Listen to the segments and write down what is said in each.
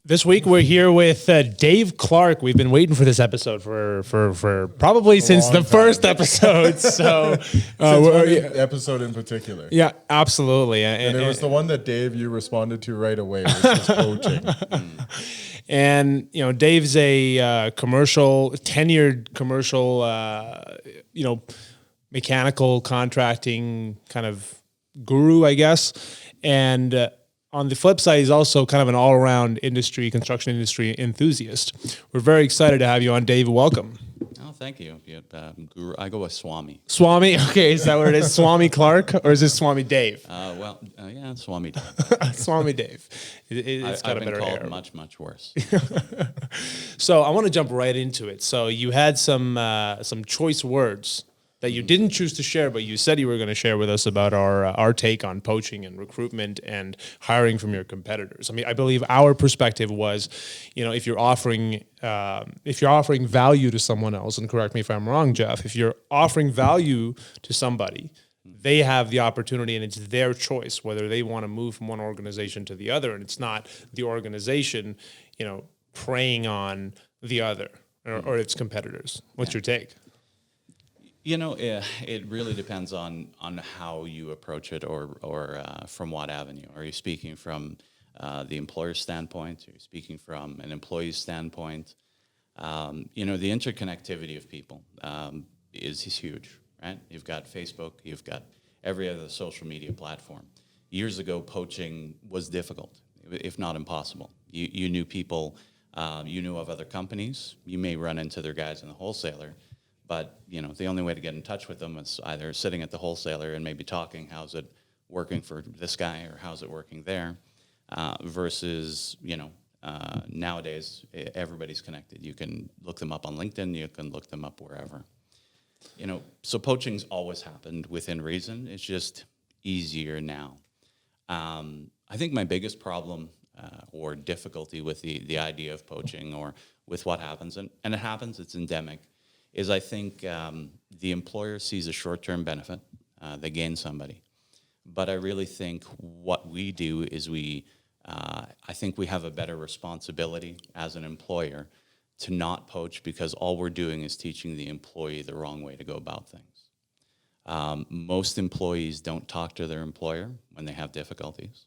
This week we're here with Dave Clarke. We've been waiting for this episode for probably since the first episode. So, episode in particular. Yeah, absolutely. And it was the one that Dave, you responded to right away, which was coaching. And Dave's a tenured commercial, mechanical contracting kind of guru, I guess. And on the flip side, he's also kind of an all-around construction industry enthusiast. We're very excited to have you on, Dave. Welcome. Oh, thank you. Guru, I go with Swami. Swami? Okay, is that what it is? Swami Clarke? Or is this Swami Dave? Swami Dave. Swami Dave. It's got I've a been better called air. much, much worse. So I want to jump right into it. So you had some choice words that you didn't choose to share, but you said you were going to share with us about our take on poaching and recruitment and hiring from your competitors. I mean, I believe our perspective was, if you're offering value to someone else, and correct me if I'm wrong, Jeff, if you're offering value to somebody, they have the opportunity and it's their choice whether they want to move from one organization to the other, and it's not the organization, preying on the other or its competitors. What's your take? It really depends on how you approach it or from what avenue. Are you speaking from the employer's standpoint? Are you speaking from an employee's standpoint? The interconnectivity of people is huge, right? You've got Facebook, you've got every other social media platform. Years ago, poaching was difficult, if not impossible. You knew people, you knew of other companies. You may run into their guys in the wholesaler, but, the only way to get in touch with them is either sitting at the wholesaler and maybe talking, how's it working for this guy or how's it working there, versus, nowadays everybody's connected. You can look them up on LinkedIn, you can look them up wherever. So poaching's always happened within reason. It's just easier now. I think my biggest problem or difficulty with the idea of poaching or with what happens, and it happens, it's endemic, is I think the employer sees a short-term benefit. They gain somebody. But I really think what we do is I think we have a better responsibility as an employer to not poach, because all we're doing is teaching the employee the wrong way to go about things. Most employees don't talk to their employer when they have difficulties.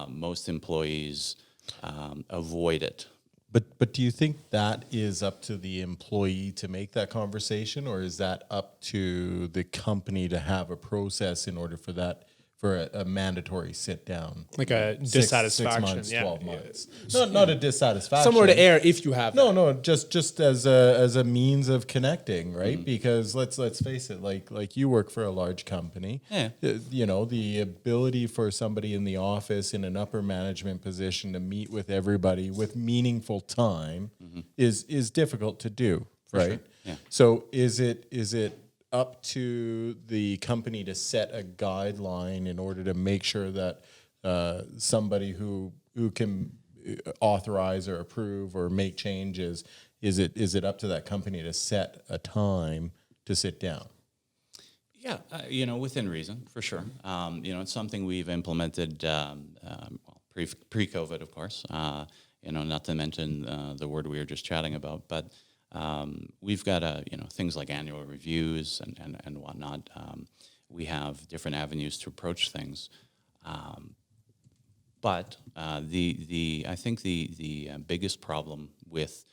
Most employees avoid it. But do you think that is up to the employee to make that conversation, or is that up to the company to have a process in order for a mandatory sit down? Like a dissatisfaction. 6 months, 12 months. Not a dissatisfaction. Somewhere to air if you have that. No, just as a means of connecting, right? Mm-hmm. Because let's face it, like you work for a large company. Yeah. The ability for somebody in the office in an upper management position to meet with everybody with meaningful time is difficult to do, right? Sure. Yeah. So is it up to the company to set a guideline in order to make sure that somebody who can authorize or approve or make changes, is it up to that company to set a time to sit down? Yeah, within reason, for sure. It's something we've implemented pre-COVID, of course. Not to mention the word we were just chatting about, but we've got things like annual reviews and whatnot. We have different avenues to approach things, but I think the biggest problem with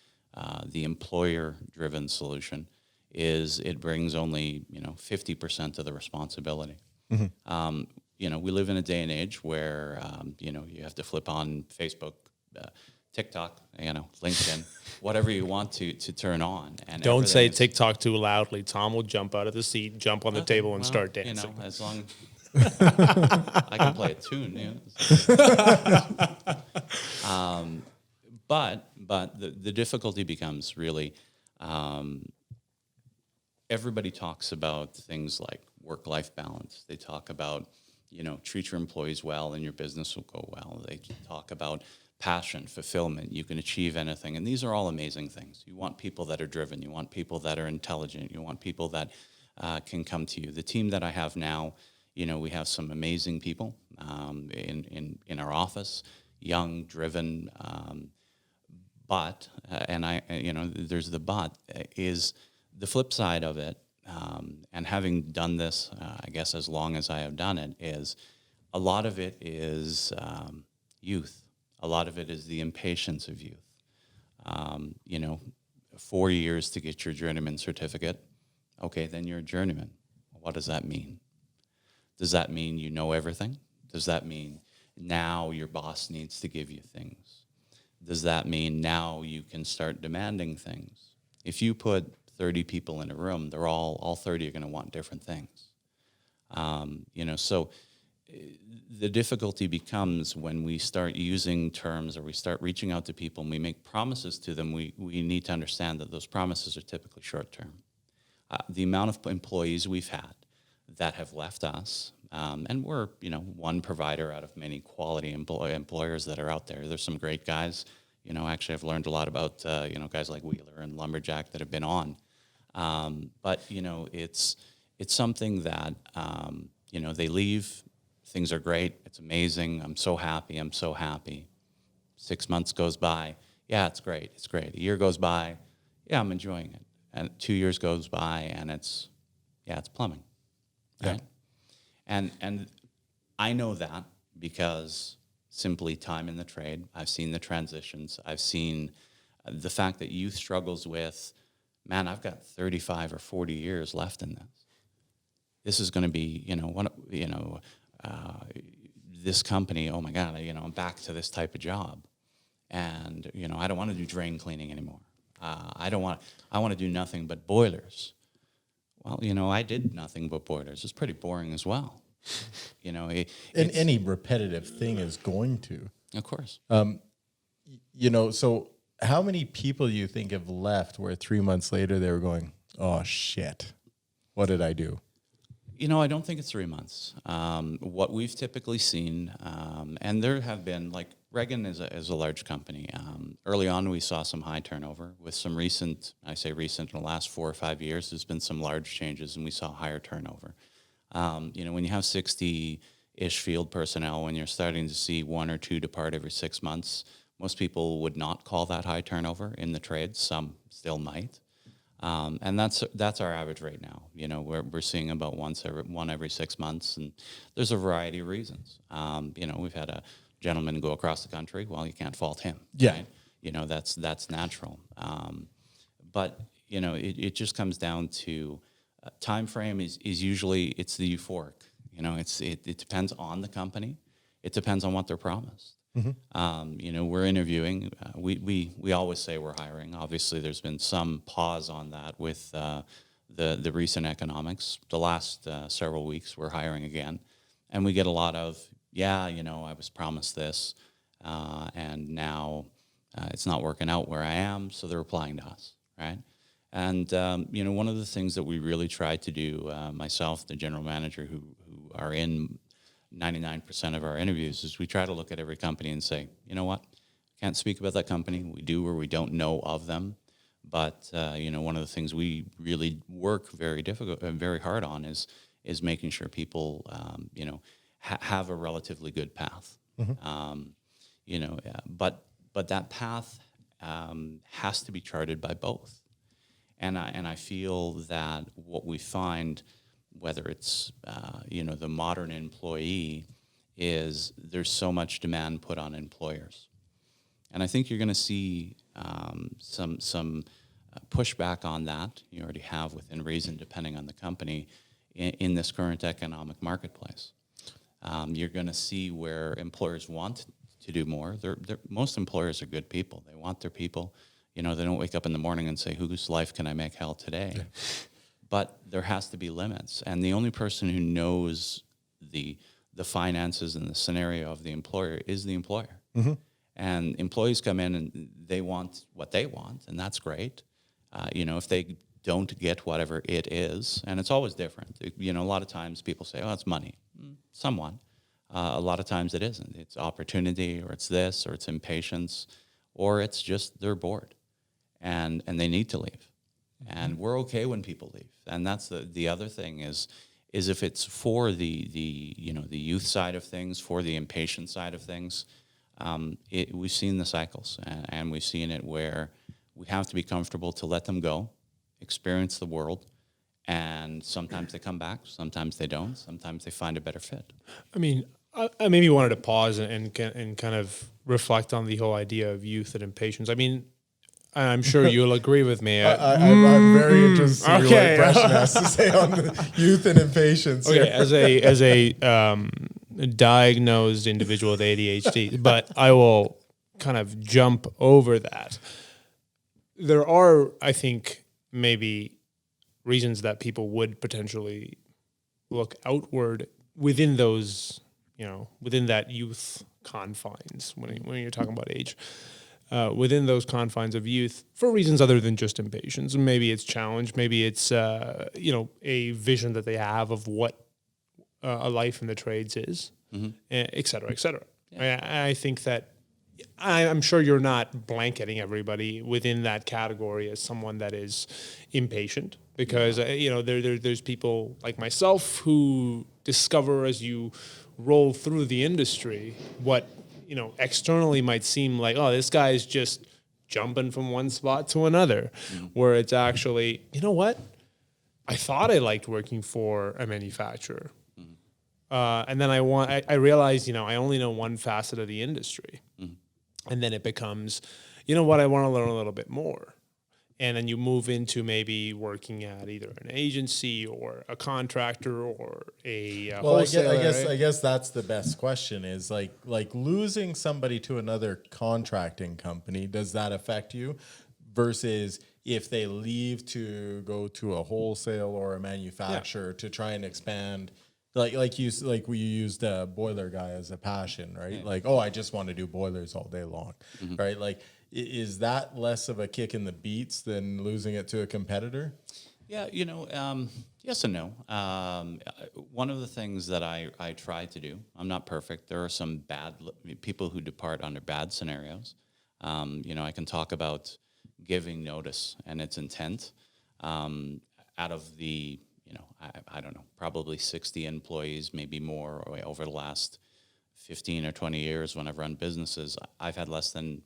the employer-driven solution is it brings only 50% of the responsibility. Mm-hmm. We live in a day and age where you have to flip on Facebook, TikTok, LinkedIn, whatever you want to turn on. And don't say TikTok too loudly. Tom will jump out of the seat, jump on the table, and start dancing. As long I can play a tune. But the difficulty becomes really everybody talks about things like work-life balance. They talk about treat your employees well and your business will go well. They talk about passion, fulfillment, you can achieve anything. And these are all amazing things. You want people that are driven. You want people that are intelligent. You want people that can come to you. The team that I have now, we have some amazing people in our our office, young, driven, but, there's the but, is the flip side of it, and having done this, I guess as long as I have done it, is a lot of it is youth. A lot of it is the impatience of youth. 4 years to get your journeyman certificate. Okay, then you're a journeyman. What does that mean? Does that mean you know everything? Does that mean now your boss needs to give you things? Does that mean now you can start demanding things? If you put 30 people in a room, they're all 30 are going to want different things. So the difficulty becomes when we start using terms or we start reaching out to people and we make promises to them, we need to understand that those promises are typically short-term. The amount of employees we've had that have left us, and we're one provider out of many quality employers that are out there. There's some great guys. Actually, I've learned a lot about guys like Wheeler and Lumberjack that have been on. But it's something that they leave. Things are great. It's amazing. I'm so happy. 6 months goes by. Yeah, it's great. A year goes by. Yeah, I'm enjoying it. And 2 years goes by, and it's plumbing. Right? Yeah. And I know that because simply time in the trade. I've seen the transitions. I've seen the fact that youth struggles with, man, I've got 35 or 40 years left in this. This is going to be, this company, oh my God, I'm back to this type of job. And, I don't want to do drain cleaning anymore. I want to do nothing but boilers. Well, I did nothing but boilers. It's pretty boring as well. Any repetitive thing is going to. Of course. So how many people you think have left where 3 months later they were going, oh shit, what did I do? I don't think it's 3 months. What we've typically seen, and there have been, like, Reagan is a large company. Early on, we saw some high turnover. With some recent, I say recent, in the last 4 or 5 years, there's been some large changes, and we saw higher turnover. When you have 60-ish field personnel, when you're starting to see 1 or 2 depart every 6 months, most people would not call that high turnover in the trades. Some still might. And that's our average right now. We're seeing about one every 6 months, and there's a variety of reasons. We've had a gentleman go across the country. Well, you can't fault him. Yeah. Right? That's natural. But it just comes down to time frame is usually it's the euphoric. It depends on the company. It depends on what they're promised. Mm-hmm. We're interviewing. We always say we're hiring. Obviously, there's been some pause on that with the recent economics. The last several weeks, we're hiring again, and we get a lot of I was promised this, and now it's not working out where I am. So they're applying to us, right? And one of the things that we really try to do, myself, the general manager, who are in 99% of our interviews, is we try to look at every company and say, you know what, can't speak about that company. We do or we don't know of them. But, one of the things we really work very hard on is making sure people, have a relatively good path. Mm-hmm. But that path has to be charted by both. And I feel that what we find, whether it's the modern employee, is there's so much demand put on employers, and I think you're going to see some pushback on that. You already have within reason, depending on the company, in this current economic marketplace. You're going to see where employers want to do more. Most employers are good people. They want their people. They don't wake up in the morning and say, whose life can I make hell today? Yeah. But there has to be limits. And the only person who knows the finances and the scenario of the employer is the employer. Mm-hmm. And employees come in and they want what they want, and that's great. If they don't get whatever it is, and it's always different. A lot of times people say, oh, it's money. Somewhat. A lot of times it isn't. It's opportunity, or it's this, or it's impatience, or it's just they're bored. And they need to leave. And we're okay when people leave. And that's the other thing is is if it's for the youth side of things, for the impatient side of things. We've seen the cycles, and we've seen it where we have to be comfortable to let them go, experience the world, and sometimes they come back, sometimes they don't, sometimes they find a better fit. I mean, I maybe wanted to pause and kind of reflect on the whole idea of youth and impatience. I mean, I'm sure you'll agree with me. I'm very interested to see okay. what Vresh has to say on the youth and impatience. Okay, here. as a diagnosed individual with ADHD, but I will kind of jump over that. There are, I think, maybe reasons that people would potentially look outward within those, within that youth confines when you're talking about age. Within those confines of youth for reasons other than just impatience. Maybe it's challenge, maybe it's, a vision that they have of what a life in the trades is, et cetera, et cetera. Yeah. I think that I'm sure you're not blanketing everybody within that category as someone that is impatient because, there's people like myself who discover as you roll through the industry what, externally might seem like, oh, this guy's just jumping from one spot to another, where it's actually, you know what? I thought I liked working for a manufacturer. And then I realized, I only know one facet of the industry. And then it becomes, you know what, I want to learn a little bit more. And then you move into maybe working at either an agency or a contractor or a wholesaler. I guess that's the best question is like losing somebody to another contracting company. Does that affect you versus if they leave to go to a wholesale or a manufacturer to try and expand? We used a boiler guy as a passion, right? Yeah. Like, oh, I just want to do boilers all day long, right? Like, is that less of a kick in the beats than losing it to a competitor? Yeah, yes and no. One of the things that I try to do, I'm not perfect. There are some people who depart under bad scenarios. I can talk about giving notice and its intent. Out of the I don't know, probably 60 employees, maybe more over the last 15 or 20 years when I've run businesses, I've had less than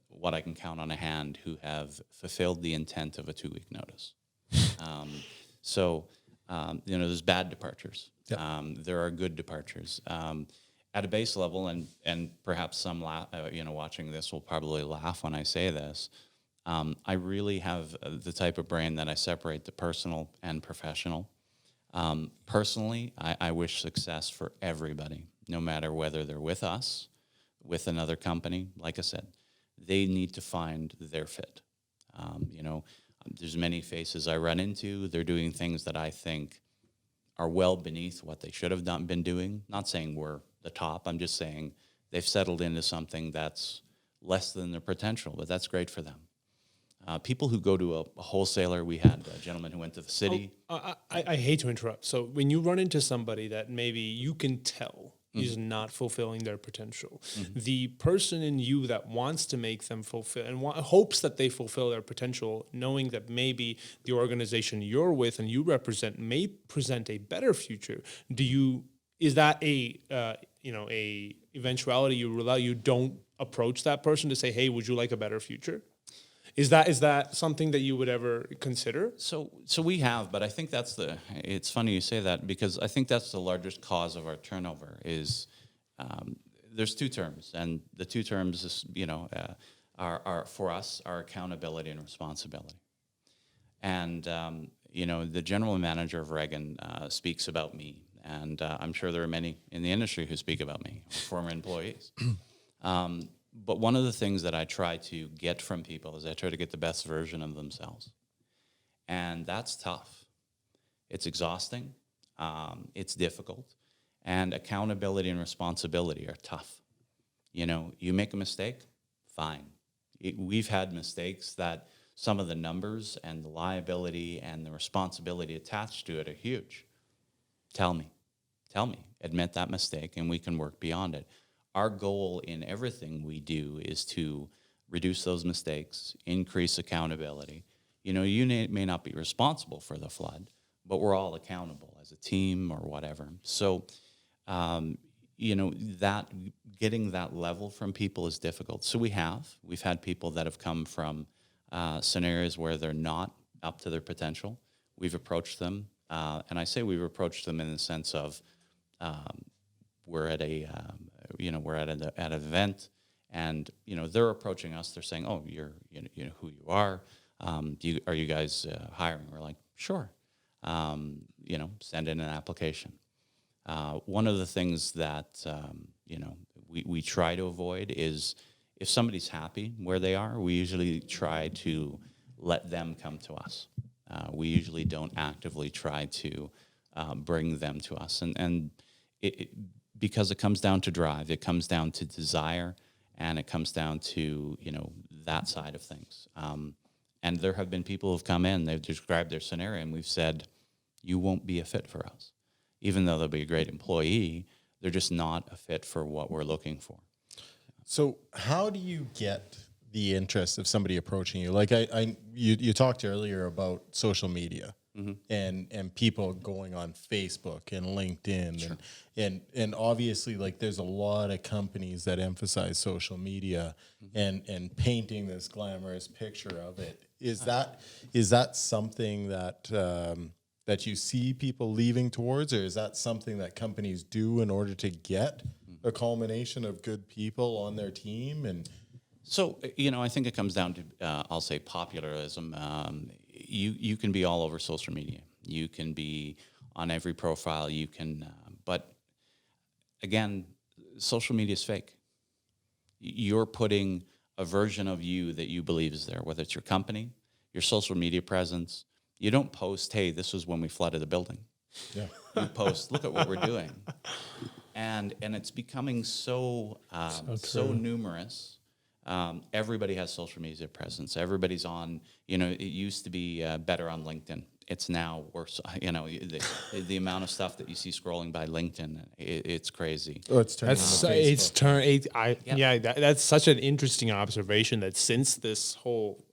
what I can count on a hand who have fulfilled the intent of a 2-week notice. There's bad departures. Yep. There are good departures. At a base level, and perhaps some watching this will probably laugh when I say this, I really have the type of brain that I separate the personal and professional. Personally, I wish success for everybody, no matter whether they're with us, with another company. Like I said, they need to find their fit. There's many faces I run into. They're doing things that I think are well beneath what they should have been doing. Not saying we're the top. I'm just saying they've settled into something that's less than their potential, but that's great for them. People who go to a wholesaler, we had a gentleman who went to the city. I hate to interrupt. So when you run into somebody that maybe you can tell is not fulfilling their potential, the person in you that wants to make them fulfill and hopes that they fulfill their potential, knowing that maybe the organization you're with and you represent may present a better future, is that a eventuality you don't approach that person to say, hey, would you like a better future? Is that something that you would ever consider? So we have, but I think it's funny you say that because I think that's the largest cause of our turnover is there's two terms, and the two terms is, are for us are accountability and responsibility. And the general manager of Reagan speaks about me, and I'm sure there are many in the industry who speak about me, former employees. But one of the things that I try to get from people is I try to get the best version of themselves. And that's tough. It's exhausting. It's difficult. And accountability and responsibility are tough. You make a mistake, fine. We've had mistakes that some of the numbers and the liability and the responsibility attached to it are huge. Tell me. Admit that mistake, and we can work beyond it. Our goal in everything we do is to reduce those mistakes, increase accountability. You may not be responsible for the flood, but we're all accountable as a team or whatever. So, that getting that level from people is difficult. So we've had people that have come from scenarios where they're not up to their potential. We've approached them, and I say we've approached them in the sense of we're at an event, and they're approaching us. They're saying, "Oh, you're who you are. Are you guys hiring?" We're like, "Sure." Send in an application. One of the things that we try to avoid is if somebody's happy where they are, we usually try to let them come to us. We usually don't actively try to bring them to us, and because it comes down to drive, it comes down to desire, and it comes down to that side of things. And there have been people who've come in, they've described their scenario, and we've said, "You won't be a fit for us." Even though they'll be a great employee, they're just not a fit for what we're looking for. So how do you get the interest of somebody approaching you? Like you talked earlier about social media and people going on Facebook and LinkedIn and obviously like there's a lot of companies that emphasize social media and painting this glamorous picture of it. Is that something that that you see people leaving towards, or is that something that companies do in order to get a culmination of good people on their team? And so, I think it comes down to, I'll say, popularism. You can be all over social media. You can be on every profile. You can, but again, social media is fake. You're putting a version of you that you believe is there, whether it's your company, your social media presence. You don't post, "Hey, this was when we flooded the building." yeah, You post, "Look at what we're doing," and it's becoming so numerous. Everybody has social media presence. Everybody's on. It used to be better on LinkedIn. It's now worse. The amount of stuff that you see scrolling by LinkedIn, it's crazy. oh, it's turning. That's such an interesting observation. That since this whole,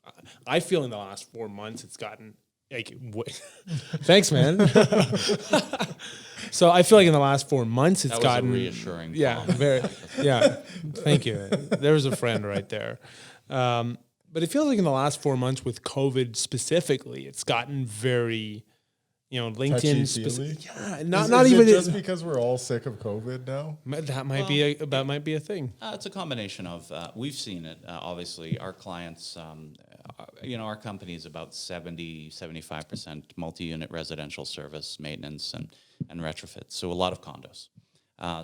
I feel in the last 4 months, it's gotten. Thanks, man. So I feel like in the last 4 months, it's That was gotten a reassuring. very, Thank you. There's a friend right there. But it feels like in the last 4 months with COVID specifically, it's gotten very, LinkedIn. Not is even it just because we're all sick of COVID now. That might be a thing. It's a combination of, we've seen it, obviously, our clients, our company is about 75% multi-unit residential service, maintenance, and retrofit. So a lot of condos.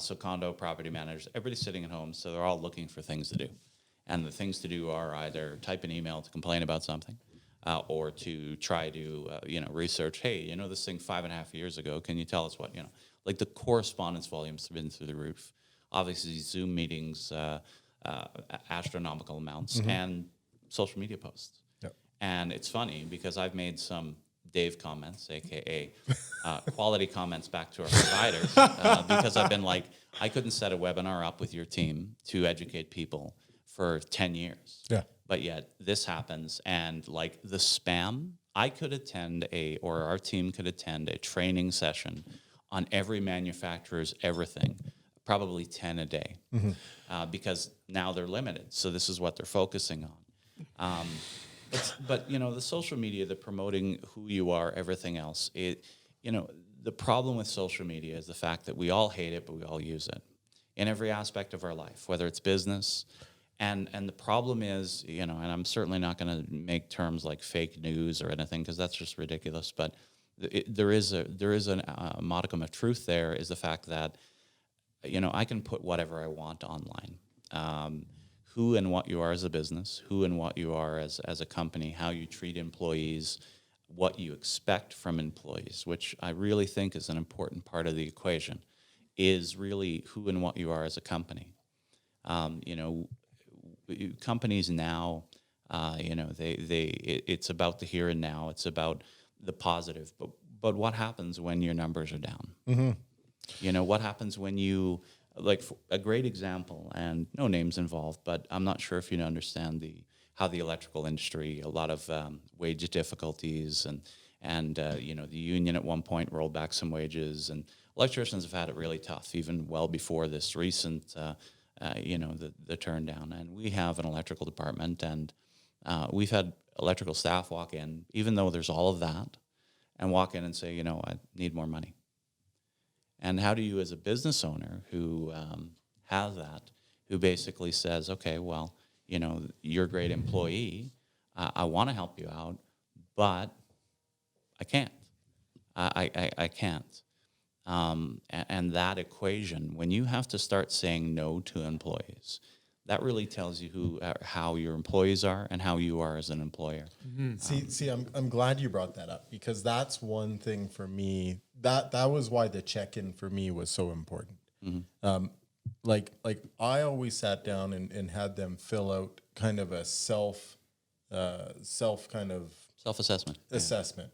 So condo property managers, everybody's sitting at home, so they're all looking for things to do. And the things to do are either type an email to complain about something, or to try to, research, "Hey, this thing 5.5 years ago, can you tell us what, like the correspondence volumes have been through the roof. Obviously, Zoom meetings, astronomical amounts, and social media posts. Yep. And it's funny because I've made some Dave comments, AKA quality comments back to our providers, because I've been like, I couldn't set a webinar up with your team to educate people for 10 years. Yeah. But yet this happens, and like the spam, I could attend or our team could attend a training session on every manufacturer's everything, probably 10 a day, because now they're limited. So this is what they're focusing on. But the social media, the promoting who you are, everything else, the problem with social media is the fact that we all hate it, but we all use it in every aspect of our life, whether it's business. And the problem is, and I'm certainly not going to make terms like fake news or anything because that's just ridiculous. But there is a modicum of truth there. Is the fact that I can put whatever I want online, who and what you are as a business, who and what you are as a company, how you treat employees, what you expect from employees, which I really think is an important part of the equation, is really who and what you are as a company. Companies now, it's about the here and now. It's about the positive. But what happens when your numbers are down? Mm-hmm. What happens when you, like a great example, and no names involved, but I'm not sure if you understand how the electrical industry, a lot of wage difficulties And the union at one point rolled back some wages, and electricians have had it really tough, even well before this recent, the turn down. And we have an electrical department, and we've had electrical staff walk in, even though there's all of that, and walk in and say, I need more money. And how do you, as a business owner who has that, who basically says, okay, well, you're a great employee, I want to help you out, but I can't. I can't. And that equation, when you have to start saying no to employees, that really tells you how your employees are and how you are as an employer. See, I'm glad you brought that up, because that's one thing for me. That was why the check-in for me was so important. Like I always sat down and had them fill out kind of a Self-assessment. assessment.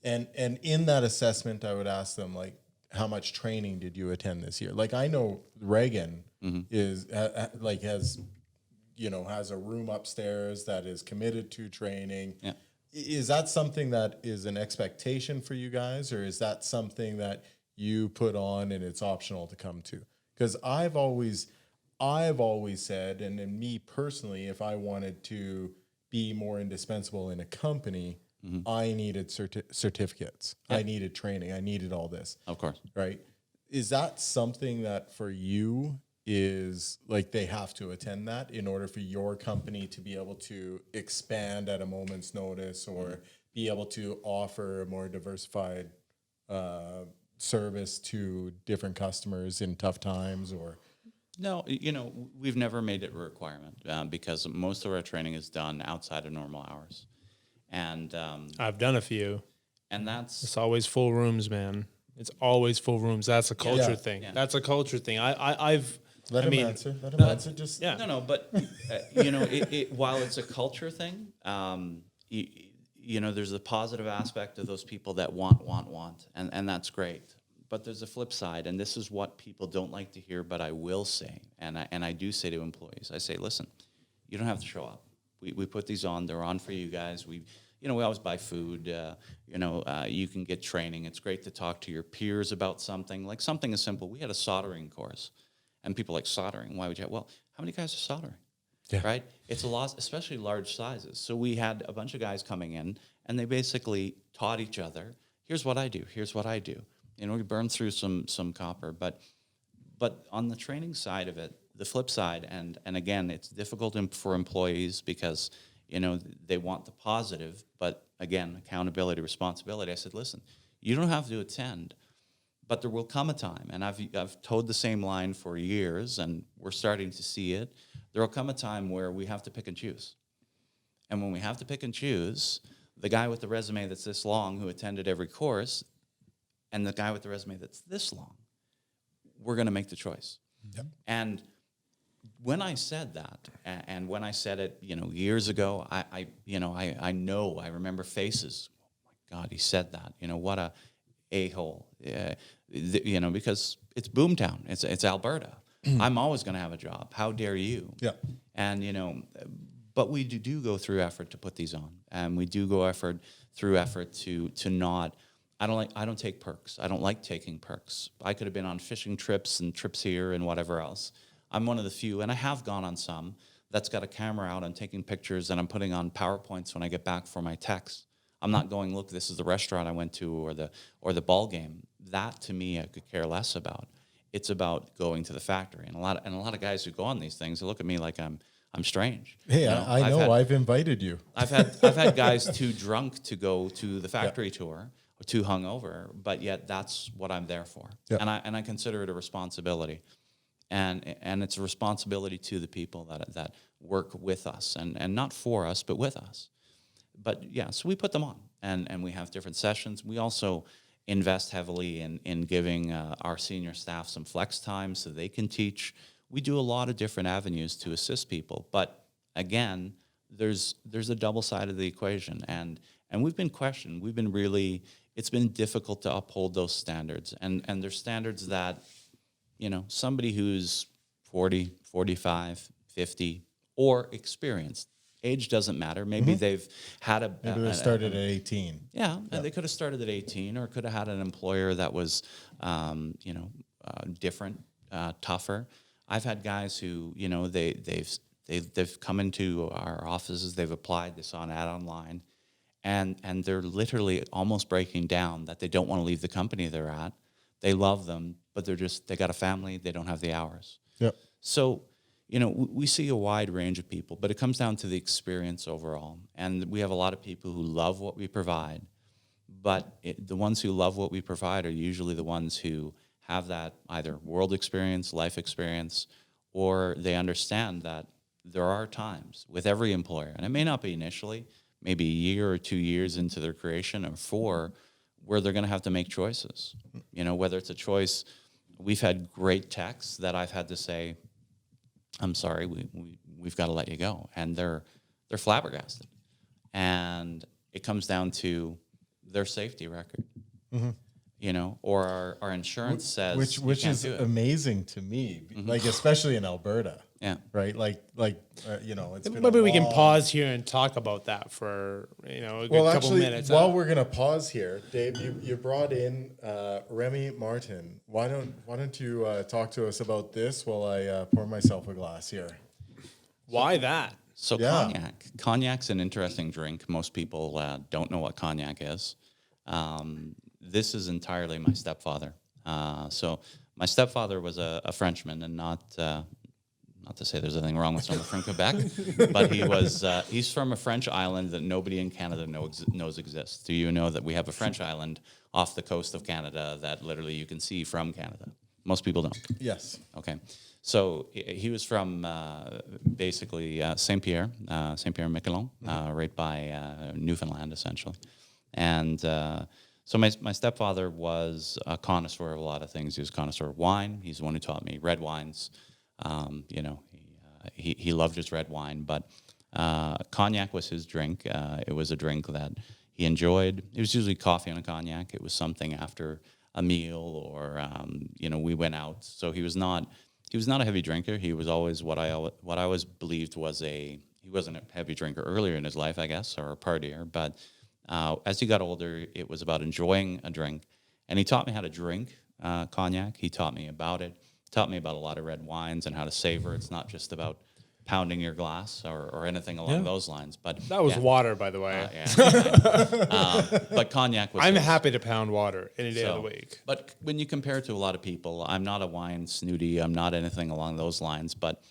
And in that assessment, I would ask them, like, how much training did you attend this year? Like, I know Reagan has a room upstairs that is committed to training. Yeah. Is that something that is an expectation for you guys, or is that something that you put on and it's optional to come to? Because I've always said, and in me personally, if I wanted to be more indispensable in a company, I needed certificates. Yeah. I needed training. I needed all this. Of course. Right? Is that something that for you is like they have to attend that in order for your company to be able to expand at a moment's notice, or be able to offer a more diversified service to different customers in tough times? Or No, we've never made it a requirement because most of our training is done outside of normal hours. And I've done a few. and that's It's always full rooms, man. It's always full rooms. That's a culture Yeah. thing. Yeah. That's a culture thing. I've let I him mean, answer. Let him answer. Just yeah. No, but while it's a culture thing, there's a positive aspect of those people that want, and that's great. But there's a flip side, and this is what people don't like to hear, but I will say, and I do say to employees, I say, listen, you don't have to show up. We put these on; they're on for you guys. We always buy food. You can get training. It's great to talk to your peers about something, like something as simple. We had a soldering course, and people like soldering. Why would you? Well, how many guys are soldering? Yeah. Right? It's a lot, especially large sizes. So we had a bunch of guys coming in, and they basically taught each other. Here's what I do. Here's what I do. We burn through some copper, but on the training side of it, the flip side, and again, it's difficult for employees because they want the positive, but again, accountability, responsibility. I said, listen, you don't have to attend, but there will come a time, and I've toed the same line for years, and we're starting to see it. There will come a time where we have to pick and choose, and when we have to pick and choose, the guy with the resume that's this long who attended every course, and the guy with the resume that's this long, we're going to make the choice. Yep. And when I said that, and when I said it, years ago, I remember faces. Oh my God, he said that. What a a-hole. Because it's boomtown. It's Alberta. I'm always going to have a job. How dare you? Yeah. And but we do go through effort to put these on, and we do go through effort to not. I don't take perks. I don't like taking perks. I could have been on fishing trips and trips here and whatever else. I'm one of the few, and I have gone on some, that's got a camera out, I'm taking pictures, and I'm putting on PowerPoints when I get back for my techs. I'm not going, look, this is the restaurant I went to or the ball game. That, to me, I could care less about. It's about going to the factory. And a lot of guys who go on these things, they look at me like I'm strange. Hey, I know. I've invited you. I've had guys too drunk to go to the factory tour, or too hungover, but yet that's what I'm there for. Yeah. And I consider it a responsibility. And it's a responsibility to the people that work with us, and not for us, but with us. But yeah, so we put them on, and we have different sessions. We also invest heavily in giving our senior staff some flex time so they can teach. We do a lot of different avenues to assist people. But again, there's a double side of the equation, and we've been questioned. It's been difficult to uphold those standards, and there's standards that, somebody who's 40, 45, 50, or experienced, age doesn't matter. Maybe they've had Maybe they started at 18. Yeah, and they could have started at 18, or could have had an employer that was, different, tougher. I've had guys who, they've come into our offices, they've applied, they saw an ad online, and they're literally almost breaking down that they don't want to leave the company they're at. They love them, but they got a family, they don't have the hours. Yep. So, we see a wide range of people, but it comes down to the experience overall. And we have a lot of people who love what we provide, but the ones who love what we provide are usually the ones who have that either world experience, life experience, or they understand that there are times with every employer, and it may not be initially, maybe a year or 2 years into their creation, or 4, where they're going to have to make choices. Whether it's a choice, we've had great techs that I've had to say, I'm sorry, we've got to let you go. And they're flabbergasted. And it comes down to their safety record. Or our insurance says which is amazing to me, like especially in Alberta. Yeah. Right. It's been Maybe we can pause here and talk about that for a couple minutes. While we're gonna pause here, Dave, you brought in Remy Martin. Why don't you talk to us about this while I pour myself a glass here? Why that? So cognac. Cognac's an interesting drink. Most people don't know what cognac is. This is entirely my stepfather. So my stepfather was a Frenchman, and not to say there's anything wrong with someone from Quebec, but he's from a French island that nobody in Canada knows exists. Do you know that we have a French island off the coast of Canada that literally you can see from Canada? Most people don't. Yes. Okay. So he was from basically Saint-Pierre, Saint-Pierre-Miquelon, right by Newfoundland, essentially. And so my stepfather was a connoisseur of a lot of things. He was a connoisseur of wine. He's the one who taught me red wines. He loved his red wine, but cognac was his drink. It was a drink that he enjoyed. It was usually coffee and a cognac. It was something after a meal, or we went out. So he was not a heavy drinker. He was always what I always believed was he wasn't a heavy drinker earlier in his life, I guess, or a partier. But as he got older, it was about enjoying a drink, and he taught me how to drink cognac. He taught me about it. Taught me about a lot of red wines and how to savor. It's not just about pounding your glass or anything along those lines. But that was water, by the way. But cognac was. I'm happy to pound water any day of the week. But when you compare it to a lot of people, I'm not a wine snooty. I'm not anything along those lines. But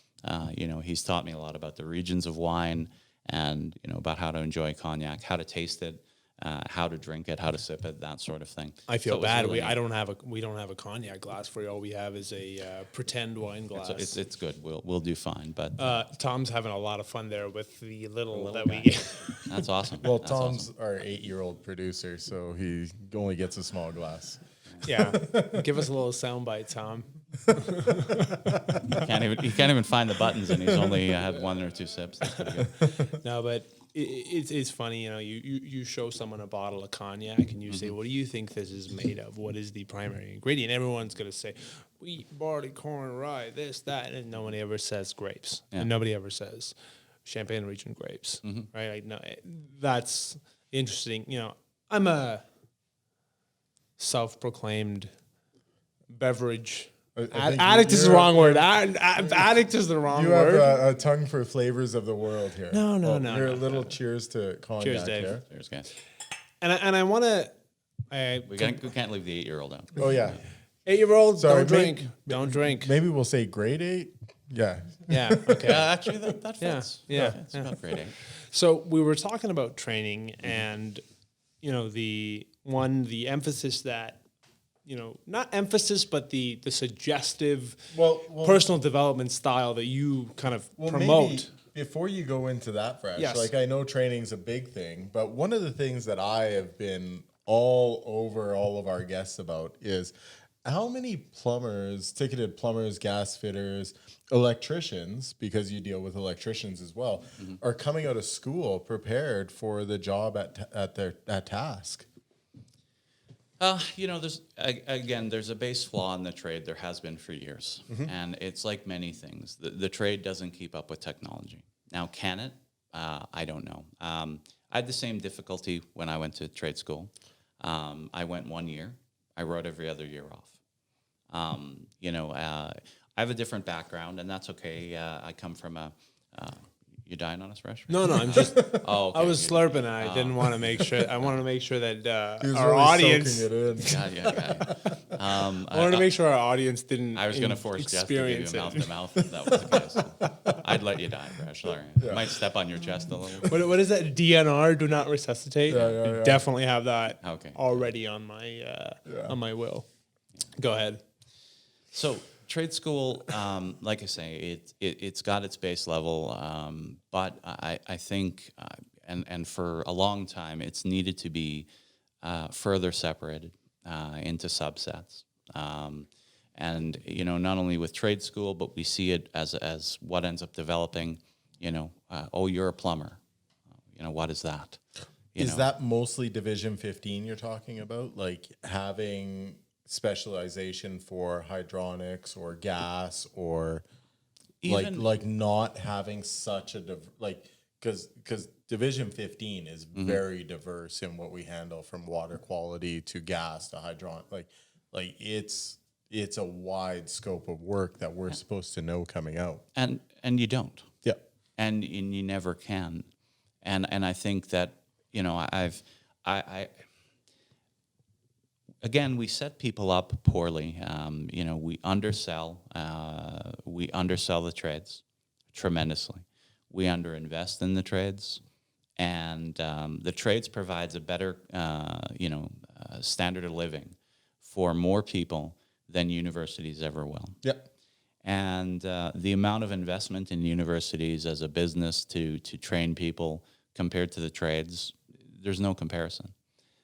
he's taught me a lot about the regions of wine, and about how to enjoy cognac, how to taste it, how to drink it, how to sip it, that sort of thing. I feel bad. We don't have a cognac glass for you. All we have is a pretend wine glass. It's good. We'll do fine. But Tom's having a lot of fun there with the little that guy. we. That's awesome. Well, That's Tom's awesome. our 8-year-old producer, so he only gets a small glass. Yeah, give us a little soundbite, Tom. He can't even find the buttons, and he's only had 1 or 2 sips. That's pretty good. No, but it's funny. You show someone a bottle of cognac, and you say, "What do you think this is made of? What is the primary ingredient?" Everyone's gonna say, "Wheat, barley, corn, rye, this, that," and nobody ever says grapes, and nobody ever says Champagne region grapes, right? Like, no, that's interesting. I'm a self-proclaimed beverage addict is the wrong word. Addict is the wrong word. You have a tongue for flavors of the world here. No. Here, a little cheers to cognac. Cheers, Dave. Here. Cheers, guys. And I want to. We can't leave the 8-year-old out. Oh yeah. 8-year-olds, Sorry, don't drink. Don't drink. Maybe we'll say grade 8. Yeah. Yeah. Okay. Actually, that fits. Yeah. It's about grade 8. So we were talking about training, and the emphasis that. Not emphasis, but the suggestive personal development style that you kind of promote. Maybe before you go into that, Vresh, Yes. I know training's a big thing, but one of the things that I have been all over all of our guests about is how many plumbers, ticketed plumbers, gas fitters, electricians, because you deal with electricians as well, are coming out of school prepared for the job at task. There's a base flaw in the trade. There has been for years. And it's like many things. The trade doesn't keep up with technology. Now, can it? I don't know. I had the same difficulty when I went to trade school. I went 1 year. I wrote every other year off. I have a different background, and that's okay. I come from a. You dying on us, Vresh? No, I'm just. Oh, okay. I was slurping, and I didn't want to make sure. I wanted to make sure that He was our really audience. soaking it in. Yeah. I wanted to make sure our audience didn't. I was going to force Jeff to give you experience a mouth it. to mouth if that was the case. I'd let you die, Vresh. Sorry. Might step on your chest a little. What is that? DNR, do not resuscitate. Yeah. Definitely have that Okay. already on my will. Go ahead. So trade school, like I say, it's got its base level, but I think, and for a long time, it's needed to be further separated into subsets. And not only with trade school, but we see it as what ends up developing. You're a plumber. What is that? Is that mostly Division 15 you're talking about? Like having specialization for hydronics or gas, or like not having such a because Division 15 is very diverse in what we handle, from water quality to gas to hydronic. Like it's a wide scope of work that we're supposed to know coming out. And you don't. Yeah. And you never can. And I think that, again, we set people up poorly. We undersell the trades tremendously. We underinvest in the trades, and the trades provides a better, standard of living for more people than universities ever will. Yep. And the amount of investment in universities as a business to train people compared to the trades, there's no comparison.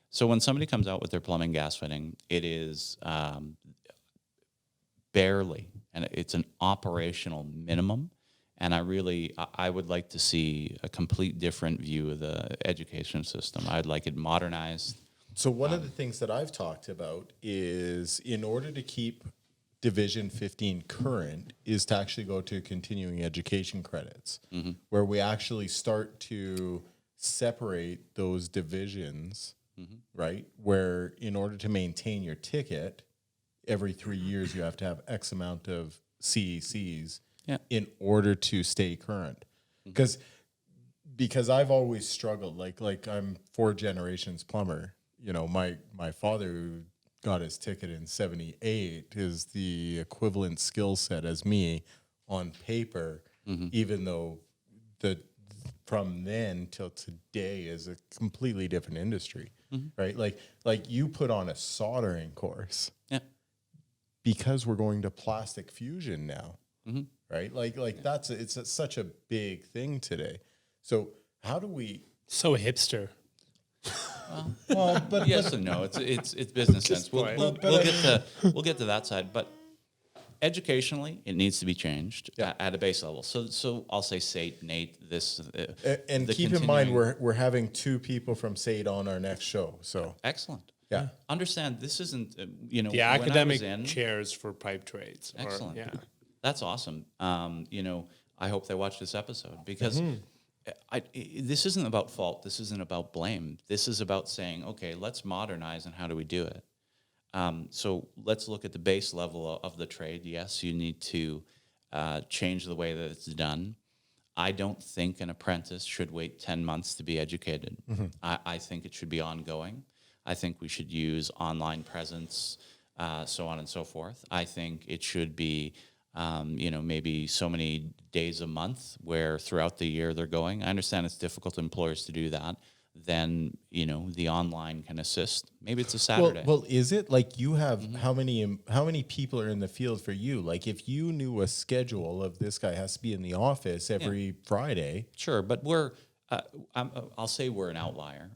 So when somebody comes out with their plumbing gas fitting, it is barely, and it's an operational minimum. And I would like to see a complete different view of the education system. I'd like it modernized. So one of the things that I've talked about is, in order to keep Division 15 current, is to actually go to continuing education credits, where we actually start to separate those divisions, right? Where in order to maintain your ticket, every 3 years you have to have X amount of CECs in order to stay current. Because I've always struggled, like I'm 4 generations plumber. My father, who got his ticket in 78, is the equivalent skill set as me on paper, even though from then till today is a completely different industry, right? Like you put on a soldering course because we're going to plastic fusion now, right? Like it's such a big thing today. So how do we? So hipster. Well, but yes and no. It's business sense. We'll get to that side, but educationally, it needs to be changed at a base level. So I'll say SAIT, NATE, this. And keep in mind, we're having 2 people from SAIT on our next show. So excellent. Yeah. Understand, this isn't The academic chairs for pipe trades. Excellent. That's awesome. I hope they watch this episode, because this isn't about fault. This isn't about blame. This is about saying, okay, let's modernize, and how do we do it? So let's look at the base level of the trade. Yes, you need to change the way that it's done. I don't think an apprentice should wait 10 months to be educated. I think it should be ongoing. I think we should use online presence, so on and so forth. I think it should be maybe so many days a month where throughout the year they're going. I understand it's difficult to employers to do that. Then, the online can assist. Maybe it's a Saturday. Well, is it like you have how many people are in the field for you? Like if you knew a schedule of this guy has to be in the office every Friday. Sure, but I'll say we're an outlier.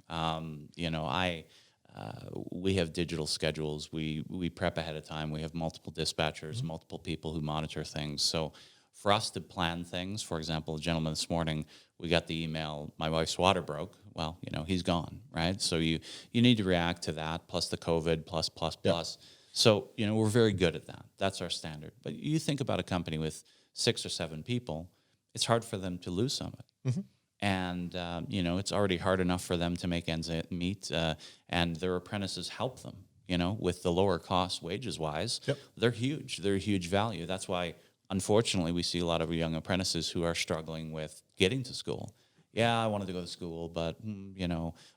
We have digital schedules. We prep ahead of time. We have multiple dispatchers, multiple people who monitor things. So for us to plan things, for example, a gentleman this morning, we got the email, my wife's water broke. Well, he's gone, right? So you need to react to that, plus the COVID, plus. So, we're very good at that. That's our standard. But you think about a company with 6 or 7 people, it's hard for them to lose somebody. And, it's already hard enough for them to make ends meet, and their apprentices help them, with the lower cost wages-wise. Yep. They're huge. They're a huge value. That's why, unfortunately, we see a lot of young apprentices who are struggling with getting to school. Yeah, I wanted to go to school, but,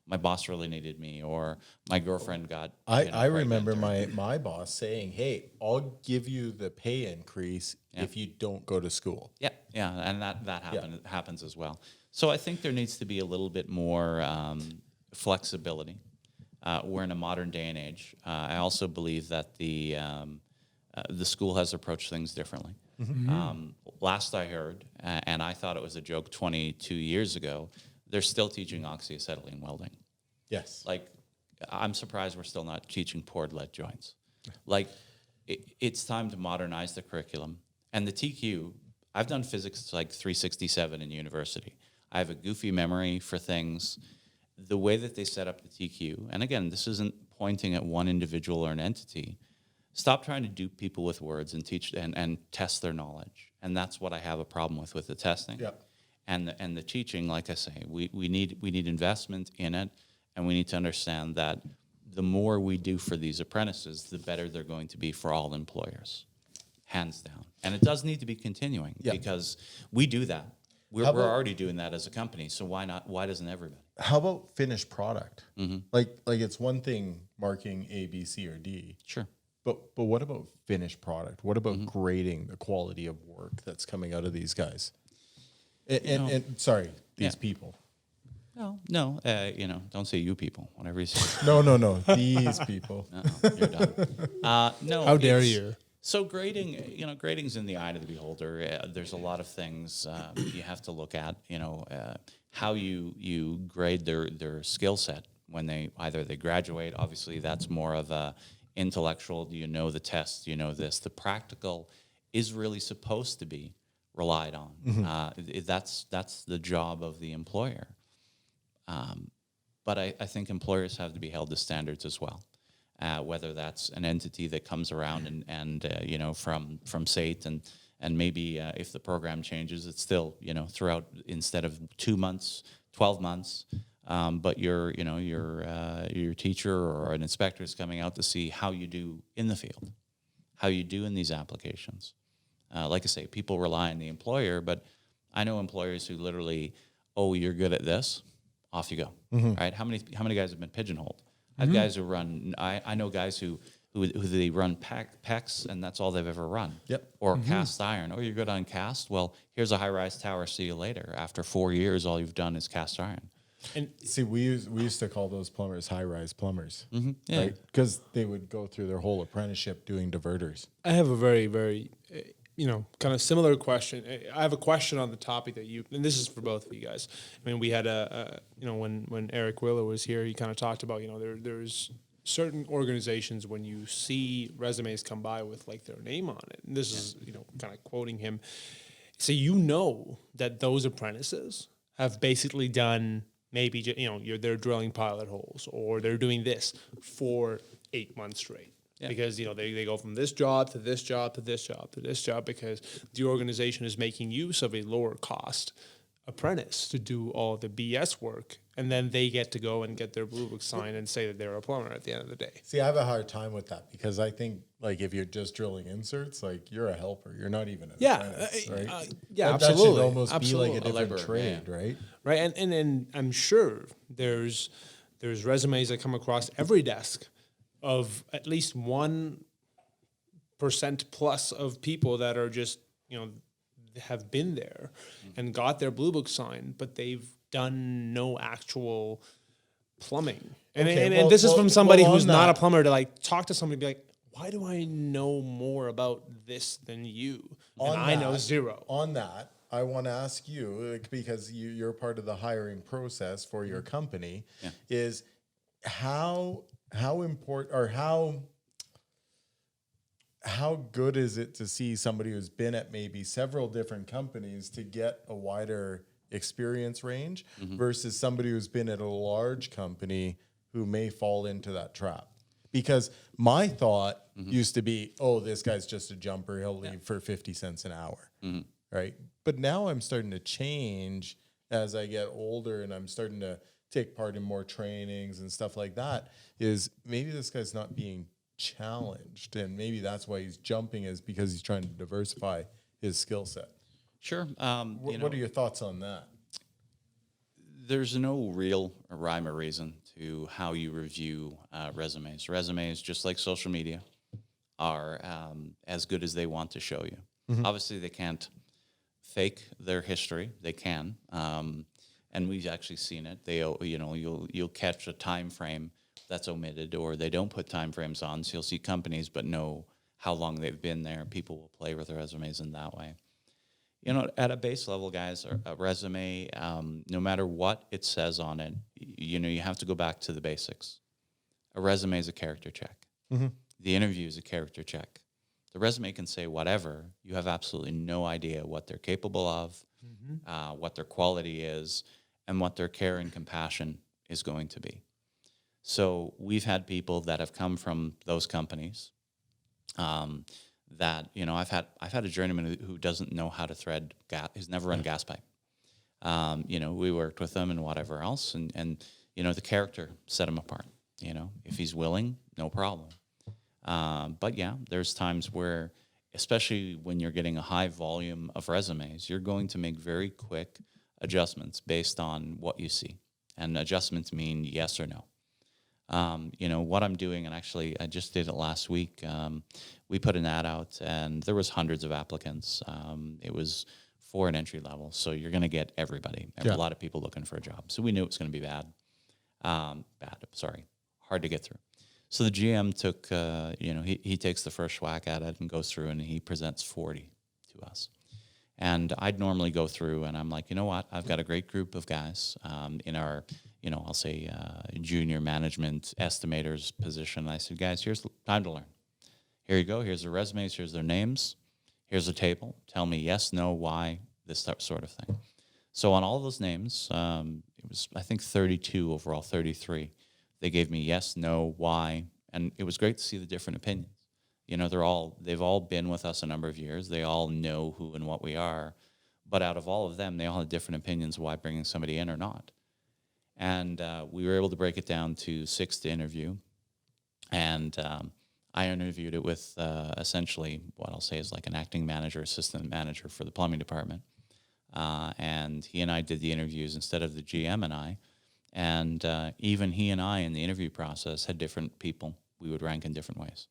my boss really needed me, or my girlfriend got I remember pregnant, or- my boss saying, "Hey, I'll give you the pay increase if you don't go to school." Yeah, and that happens as well. So I think there needs to be a little bit more flexibility. We're in a modern day and age. I also believe that the school has approached things differently. Last I heard, and I thought it was a joke 22 years ago, they're still teaching oxyacetylene welding. Yes. Like, I'm surprised we're still not teaching poured lead joints. Like, it's time to modernize the curriculum. And the TQ, I've done physics like 367 in university. I have a goofy memory for things. The way that they set up the TQ, and again, this isn't pointing at one individual or an entity. Stop trying to dupe people with words and teach and test their knowledge. And that's what I have a problem with the testing. Yeah. And the teaching, like I say, we need investment in it, and we need to understand that the more we do for these apprentices, the better they're going to be for all employers, hands down. And it does need to be continuing because we do that. We're already doing that as a company, so why not? Why doesn't everybody? How about finished product? Like it's one thing marking A, B, C, or D. Sure. But what about finished product? What about grading the quality of work that's coming out of these guys? And sorry, these people. No, don't say you people. Whatever you say. No, these people. You're done. No. How dare you? So grading's in the eye of the beholder. There's a lot of things you have to look at. How you grade their skill set when they graduate. Obviously, that's more of a intellectual. The test? This. The practical is really supposed to be relied on. That's the job of the employer. But I think employers have to be held to standards as well. Whether that's an entity that comes around and from SAIT and maybe if the program changes, it's still throughout instead of 2 months, 12 months. But your teacher or an inspector is coming out to see how you do in the field, how you do in these applications. Like I say, people rely on the employer, but I know employers who literally, you're good at this, off you go. Right? How many guys have been pigeonholed? I have guys who run. I know guys who they run PECs, and that's all they've ever run. Yep. Or cast iron. Oh, you're good on cast. Well, here's a high-rise tower. See you later. After 4 years, all you've done is cast iron. And see, we used to call those plumbers high-rise plumbers, Yeah. right? Because they would go through their whole apprenticeship doing diverters. I have a very, very, kind of similar question. I have a question on the topic that and this is for both of you guys. I mean, we had when Eric Willer was here, he kind of talked about, there's certain organizations when you see resumes come by with like their name on it, and this is, kind of quoting him. So that those apprentices have basically done maybe, they're drilling pilot holes or they're doing this for 8 months straight. Yeah. Because, they go from this job to this job to this job to this job because the organization is making use of a lower cost apprentice to do all the BS work. And then they get to go and get their blue book signed and say that they're a plumber at the end of the day. See, I have a hard time with that because I think, like, if you're just drilling inserts, like, you're a helper. You're not even an apprentice, right? Absolutely. That should almost Absolutely. be like a different trade, right? Right, and I'm sure there's resumes that come across every desk of at least 1% plus of people that are just, have been there and got their blue book signed, but they've done no actual plumbing. And this is from somebody who's not a plumber, to like talk to somebody and be like, why do I know more about this than you? And I know zero. On that, I want to ask you, because you're part of the hiring process for your company, is how important or how good is it to see somebody who's been at maybe several different companies to get a wider experience range versus somebody who's been at a large company who may fall into that trap? Because my thought used to be, this guy's just a jumper, he'll leave for 50 cents an hour, right? But now I'm starting to change as I get older and I'm starting to take part in more trainings and stuff like that, is maybe this guy's not being challenged, and maybe that's why he's jumping, is because he's trying to diversify his skill set. Sure. What are your thoughts on that? There's no real rhyme or reason to how you review resumes. Resumes, just like social media, are as good as they want to show you. Obviously, they can't fake their history. They can, and we've actually seen it. You'll catch a time frame that's omitted, or they don't put time frames on. So you'll see companies, but know how long they've been there. People will play with their resumes in that way. At a base level, guys, a resume, no matter what it says on it, you have to go back to the basics. A resume is a character check. The interview is a character check. The resume can say whatever. You have absolutely no idea what they're capable of, what their quality is, and what their care and compassion is going to be. So we've had people that have come from those companies. That I've had a journeyman who doesn't know how to thread gas. He's never run a gas pipe. We worked with him and whatever else, and the character set him apart. If he's willing, no problem. But yeah, there's times where, especially when you're getting a high volume of resumes, you're going to make very quick adjustments based on what you see, and adjustments mean yes or no. What I'm doing, and actually I just did it last week. We put an ad out, and there was hundreds of applicants. It was for an entry level, so you're going to get everybody. A lot of people looking for a job. So we knew it was going to be bad. Hard to get through. So the GM took, he takes the first whack at it and goes through, and he presents 40 to us. And I'd normally go through, and I'm like, you know what? I've got a great group of guys in our, I'll say junior management estimators position. And I said, guys, here's time to learn. Here you go. Here's their resumes. Here's their names. Here's a table. Tell me yes, no, why, this sort of thing. So on all those names, it was, I think, 32 overall, 33. They gave me yes, no, why, and it was great to see the different opinions. They've all been with us a number of years. They all know who and what we are, but out of all of them, they all had different opinions why bringing somebody in or not. And we were able to break it down to 6 to interview, and I interviewed it with essentially what I'll say is like an acting manager, assistant manager for the plumbing department, and he and I did the interviews instead of the GM and I. And even he and I in the interview process had different people we would rank in different ways.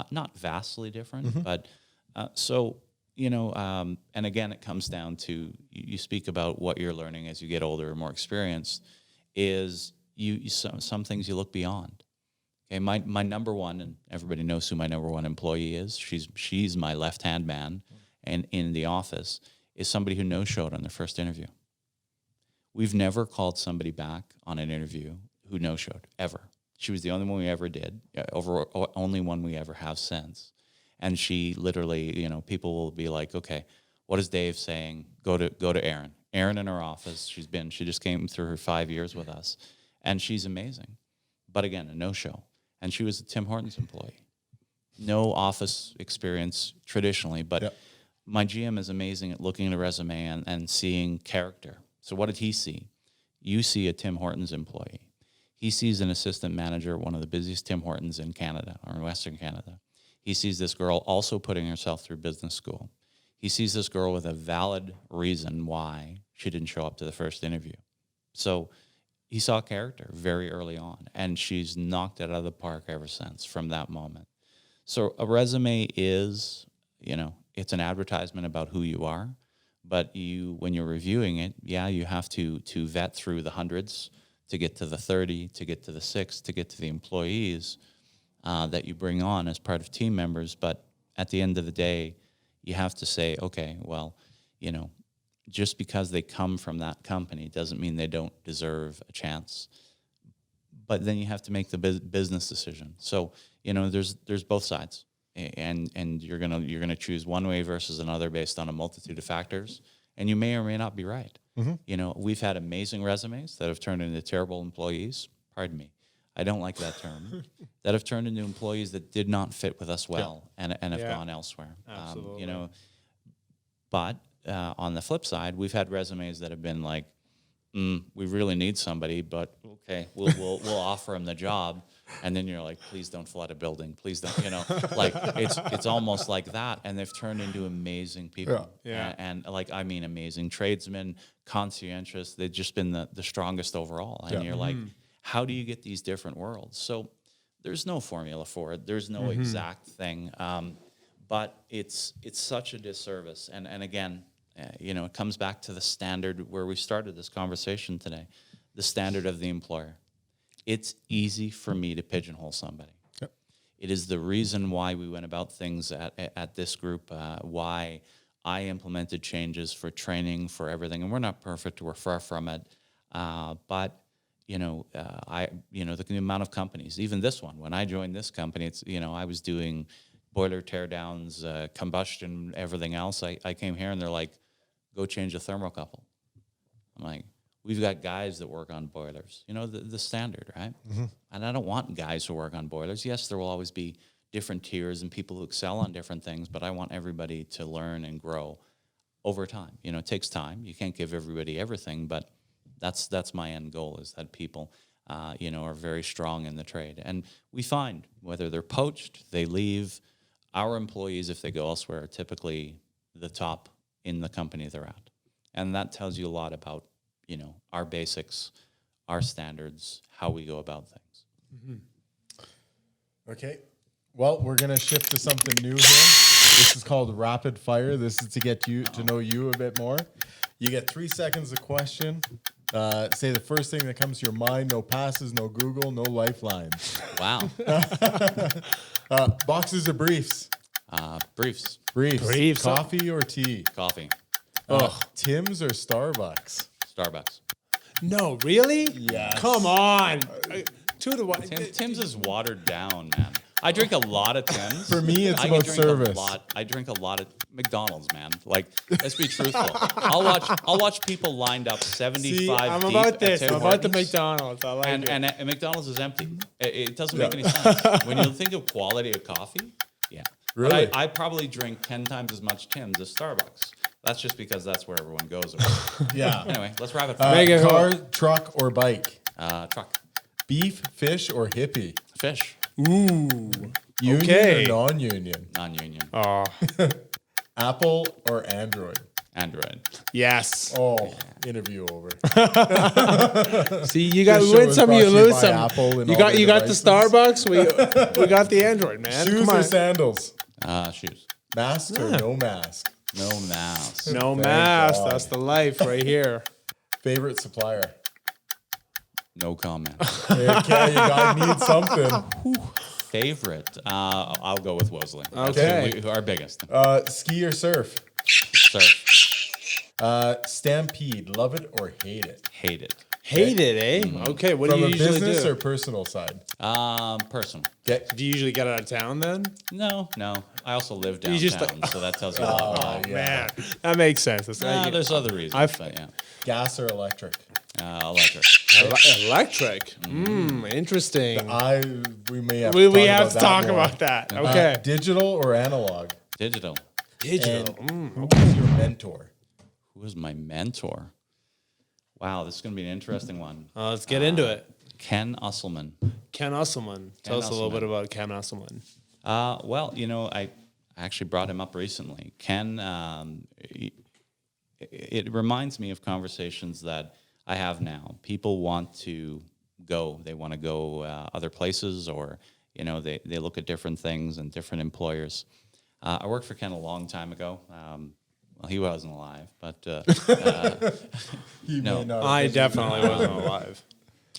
Not vastly different, but and again, it comes down to, you speak about what you're learning as you get older or more experienced, is some things you look beyond. Okay, my number one, and everybody knows who my number one employee is. She's my left-hand man, and in the office is somebody who no-showed on their first interview. We've never called somebody back on an interview who no-showed, ever. She was the only one we ever did, only one we ever have since. And she literally, people will be like, okay, what is Dave saying? Go to Erin. Erin in her office, she just came through her 5 years with us, and she's amazing. But again, a no-show. And she was a Tim Hortons employee. No office experience traditionally, but my GM is amazing at looking at a resume and seeing character. So what did he see? You see a Tim Hortons employee. He sees an assistant manager at one of the busiest Tim Hortons in Canada, or in Western Canada. He sees this girl also putting herself through business school. He sees this girl with a valid reason why she didn't show up to the first interview. So he saw character very early on, and she's knocked it out of the park ever since from that moment. So a resume is, it's an advertisement about who you are. But when you're reviewing it, you have to vet through the hundreds to get to the 30, to get to the 6, to get to the employees that you bring on as part of team members. But at the end of the day, you have to say, okay, well, just because they come from that company doesn't mean they don't deserve a chance. But then you have to make the business decision. So, there's both sides. And you're gonna choose one way versus another based on a multitude of factors, and you may or may not be right. We've had amazing resumes that have turned into terrible employees. Pardon me, I don't like that term. That have turned into employees that did not fit with us well and have gone elsewhere. Absolutely. But on the flip side, we've had resumes that have been like, we really need somebody, but okay, we'll offer him the job. And then you're like, please don't flood a building. Please don't, like it's almost like that. And they've turned into amazing people. Yeah. And like, I mean, amazing tradesmen, conscientious. They've just been the strongest overall. And you're like, how do you get these different worlds? So there's no formula for it. There's no exact thing. But it's such a disservice. And again, it comes back to the standard where we started this conversation today, the standard of the employer. It's easy for me to pigeonhole somebody. Yep. It is the reason why we went about things at this group, why I implemented changes for training, for everything. And we're not perfect. We're far from it. But the amount of companies, even this one, when I joined this company, it's, I was doing boiler teardowns, combustion, everything else. I came here and they're like, go change the thermocouple. I'm like, we've got guys that work on boilers, the standard, right? And I don't want guys who work on boilers. Yes, there will always be different tiers and people who excel on different things, but I want everybody to learn and grow over time. It takes time. You can't give everybody everything, but that's my end goal, is that people, are very strong in the trade. And we find whether they're poached, they leave. Our employees, if they go elsewhere, are typically the top in the company they're at. And that tells you a lot about, our basics, our standards, how we go about things. Okay. Well, we're going to shift to something new here. This is called rapid fire. This is to get you to know you a bit more. You get 3 seconds of question. Say the first thing that comes to your mind. No passes, no Google, no lifelines. Wow. Boxes of briefs. Briefs. Briefs. Coffee or tea? Coffee. Tim's or Starbucks? Starbucks. No, really? Yes. Come on. 2-1. Tim's is watered down, man. I drink a lot of Tim's. For me, it's I about drink service. I drink a lot of McDonald's, man. Like, let's be truthful. I'll watch people lined up 75 See, I'm deep about at this. Tim I'm about the Hortons, McDonald's. I like it. and McDonald's is empty. It doesn't make any sense. When you think of quality of coffee, yeah. Really? But I probably drink 10 times as much Tim's as Starbucks. That's just because that's where everyone goes. Yeah. Anyway, let's wrap it. Car, truck, or bike? Truck. Beef, fish, or hippie? Fish. Ooh. Union Okay. or non-union? Non-union. Oh, Apple or Android? Android. yes. Oh, interview over. See, you got This to show win is some, brought you to you lose by some. Apple and You all got their you got the devices. Starbucks. We got the Android, man. Shoes Come or on. sandals? Shoes. Mask or no mask? No mouse. No Thank mask. God. That's the life right here. Favorite supplier? No comment. Okay, you gotta need something. Favorite? I'll go with Wosley. That's Okay. our biggest. Ski or surf? Surf. Stampede, love it or hate it? Hate it. Hate it, eh? Okay, what From do a you usually business do? or personal side? Personal. Okay. Do you usually get out of town then? No. I also live downtown, You just- so that tells you a lot about it. Yeah. Man, that makes sense. That's There's other reasons, I've- but yeah. Gas or electric? Electric. Electric. Interesting. We may have We to have to talk more. about that. Okay. Digital or analog? Digital. Digital. Who was your mentor? Who was my mentor? Wow, this is going to be an interesting one. Let's get into it. Ken Usselman. Ken Usselman. Tell us a little bit about Ken Usselman. Well, I actually brought him up recently. Ken, it reminds me of conversations that I have now. People want to go. They want to go other places, or, they look at different things and different employers. I worked for Ken a long time ago. Well, he wasn't alive, but He No. may not have I been- definitely wasn't alive.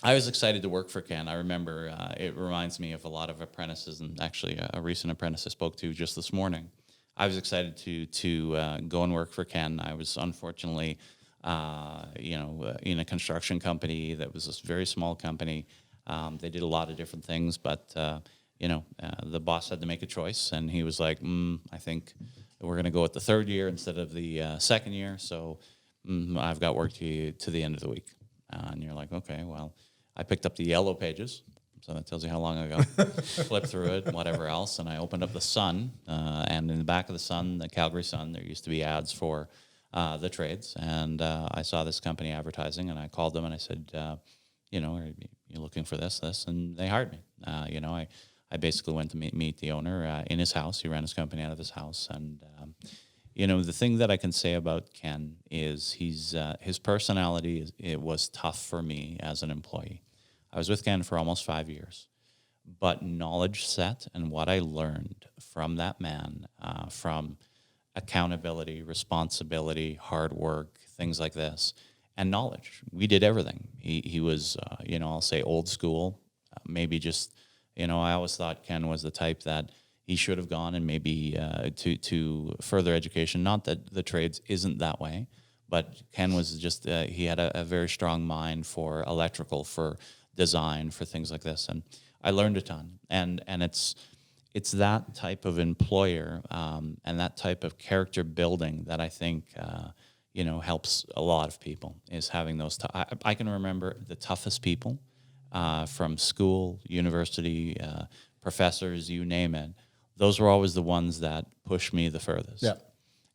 I was excited to work for Ken. I remember it reminds me of a lot of apprentices, and actually a recent apprentice I spoke to just this morning. I was excited to go and work for Ken. I was unfortunately, in a construction company that was a very small company. They did a lot of different things, but the boss had to make a choice, and he was like, I think we're going to go with the third year instead of the second year. So I've got work to the end of the week. And you're like, okay, well, I picked up the yellow pages. So that tells you how long ago. Flipped through it, whatever else. And I opened up the Sun. And in the back of the Sun, the Calgary Sun, there used to be ads for the trades, and I saw this company advertising, and I called them and I said, are you looking for this, and they hired me. I basically went to meet the owner in his house. He ran his company out of his house, and the thing that I can say about Ken is his personality it was tough for me as an employee. I was with Ken for almost 5 years, but knowledge set and what I learned from that man, from accountability, responsibility, hard work, things like this, and knowledge. We did everything. He was, I'll say old school, maybe just, I always thought Ken was the type that he should have gone and maybe to further education. Not that the trades isn't that way, but Ken was just, he had a very strong mind for electrical, for design, for things like this. And I learned a ton. And it's that type of employer and that type of character building that I think, helps a lot of people, is having those. I can remember the toughest people from school, university, professors, you name it. Those were always the ones that pushed me the furthest. Yeah.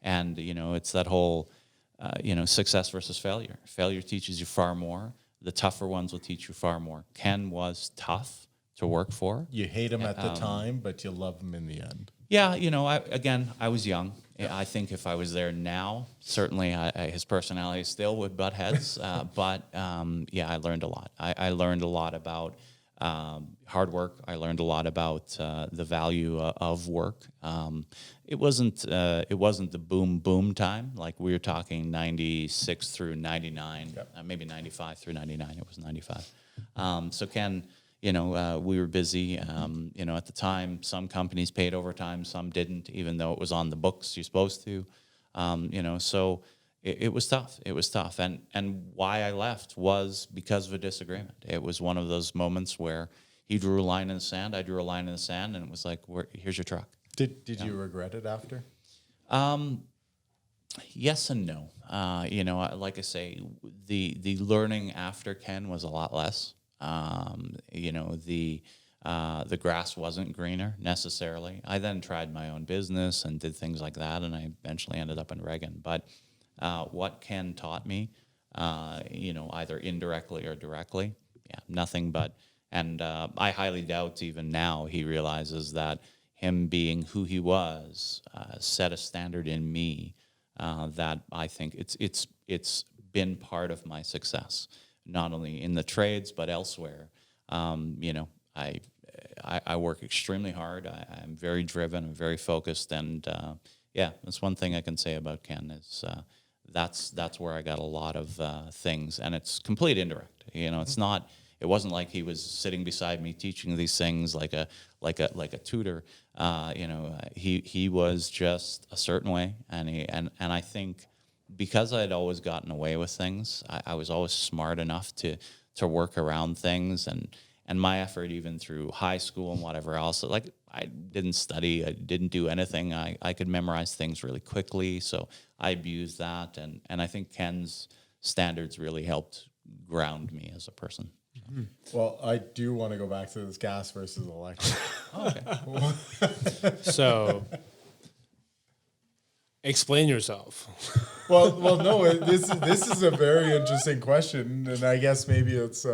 And, it's that whole, success versus failure. Failure teaches you far more. The tougher ones will teach you far more. Ken was tough to work for. You hate him at the time, but you love him in the end. Yeah, I was young. I think if I was there now, certainly his personality still would butt heads. But I learned a lot. I learned a lot about hard work. I learned a lot about the value of work. It wasn't the boom time, like we were talking 96 through 99, maybe 95 through 99. It was 95. So Ken, we were busy. At the time, some companies paid overtime, some didn't, even though it was on the books you're supposed to. So it was tough. It was tough. And why I left was because of a disagreement. It was one of those moments where he drew a line in the sand, I drew a line in the sand, and it was like, here's your truck. Did you regret it after? Yes and no. Like I say, the learning after Ken was a lot less. The grass wasn't greener necessarily. I then tried my own business and did things like that, and I eventually ended up in Reagan. But what Ken taught me, either indirectly or directly, nothing but. And I highly doubt even now he realizes that him being who he was set a standard in me that I think it's been part of my success, not only in the trades but elsewhere. I work extremely hard. I'm very driven. I'm very focused, and that's one thing I can say about Ken is that's where I got a lot of things, and it's complete indirect. It's not. It wasn't like he was sitting beside me teaching these things like a tutor. He was just a certain way, and I think because I had always gotten away with things, I was always smart enough to work around things, and my effort even through high school and whatever else. Like I didn't study, I didn't do anything. I could memorize things really quickly, so I abused that, and I think Ken's standards really helped ground me as a person. Well, I do want to go back to this gas versus electric. Okay. So, explain yourself. Well, no. This is a very interesting question, and I guess maybe it's